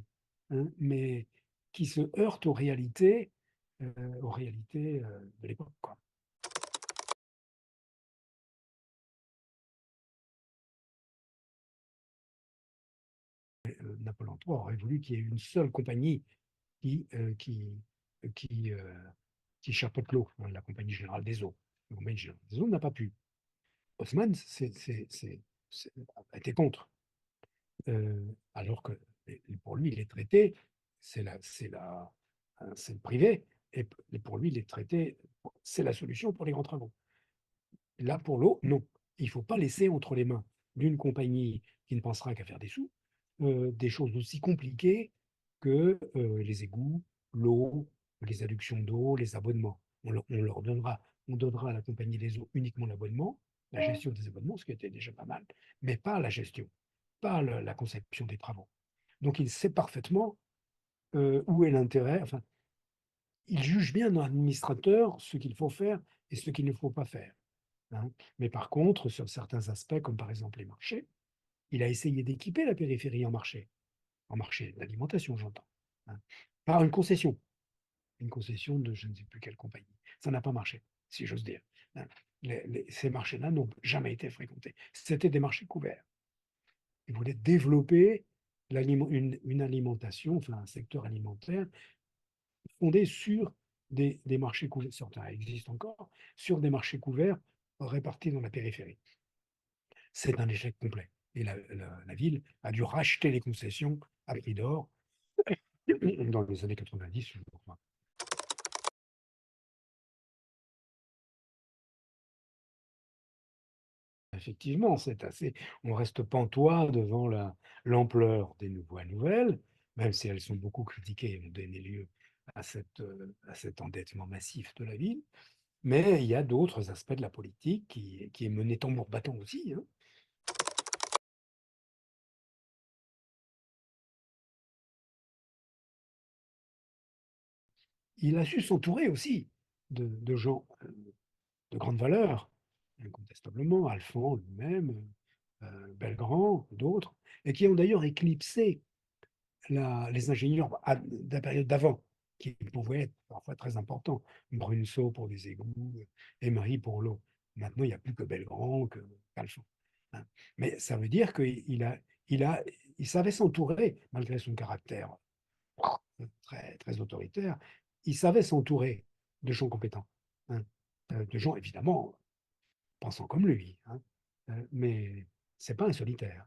hein, mais qui se heurte aux réalités de l'époque, quoi. Napoléon III aurait voulu qu'il y ait une seule compagnie qui, euh, qui, qui, euh, qui chapeaute l'eau, hein, la Compagnie générale des eaux. La Compagnie générale des eaux n'a pas pu. Haussmann a été contre. Alors que pour lui, les traités, c'est le privé, et pour lui, les traités, c'est la solution pour les grands travaux. Là, pour l'eau, non. Il ne faut pas laisser entre les mains d'une compagnie qui ne pensera qu'à faire des sous, des choses aussi compliquées que les égouts, l'eau, les adductions d'eau, les abonnements. On donnera à la compagnie des eaux uniquement l'abonnement, la gestion des abonnements, ce qui était déjà pas mal, mais pas la gestion, pas la conception des travaux. Donc il sait parfaitement où est l'intérêt, enfin, il juge bien dans l'administrateur ce qu'il faut faire et ce qu'il ne faut pas faire, hein. Mais par contre, sur certains aspects, comme par exemple les marchés, il a essayé d'équiper la périphérie en marché d'alimentation, j'entends, hein, par une concession de je ne sais plus quelle compagnie. Ça n'a pas marché, si j'ose dire, hein. Ces marchés-là n'ont jamais été fréquentés. C'était des marchés couverts. Il voulait développer une alimentation, enfin un secteur alimentaire fondé sur des marchés couverts, certains existent encore, sur des marchés couverts répartis dans la périphérie. C'est un échec complet. Et la ville a dû racheter les concessions à prix d'or dans les années 90, je crois. effectivement, c'est assez. On reste pantois devant l'ampleur des nouvelles, même si elles sont beaucoup critiquées et ont donné lieu à cet endettement massif de la ville. Mais il y a d'autres aspects de la politique qui est menée tambour battant aussi, hein. Il a su s'entourer aussi de gens de grande valeur, incontestablement, Alphand lui-même, Belgrand, d'autres, et qui ont d'ailleurs éclipsé les ingénieurs de la période d'avant, qui pouvaient être parfois très importants. Brunceau pour les égouts, Emery pour l'eau. Maintenant, il n'y a plus que Belgrand, que Alphand, hein. Mais ça veut dire il a, il savait s'entourer, malgré son caractère très autoritaire, il savait s'entourer de gens compétents, hein. De gens évidemment pensant comme lui, hein. Mais c'est pas un solitaire.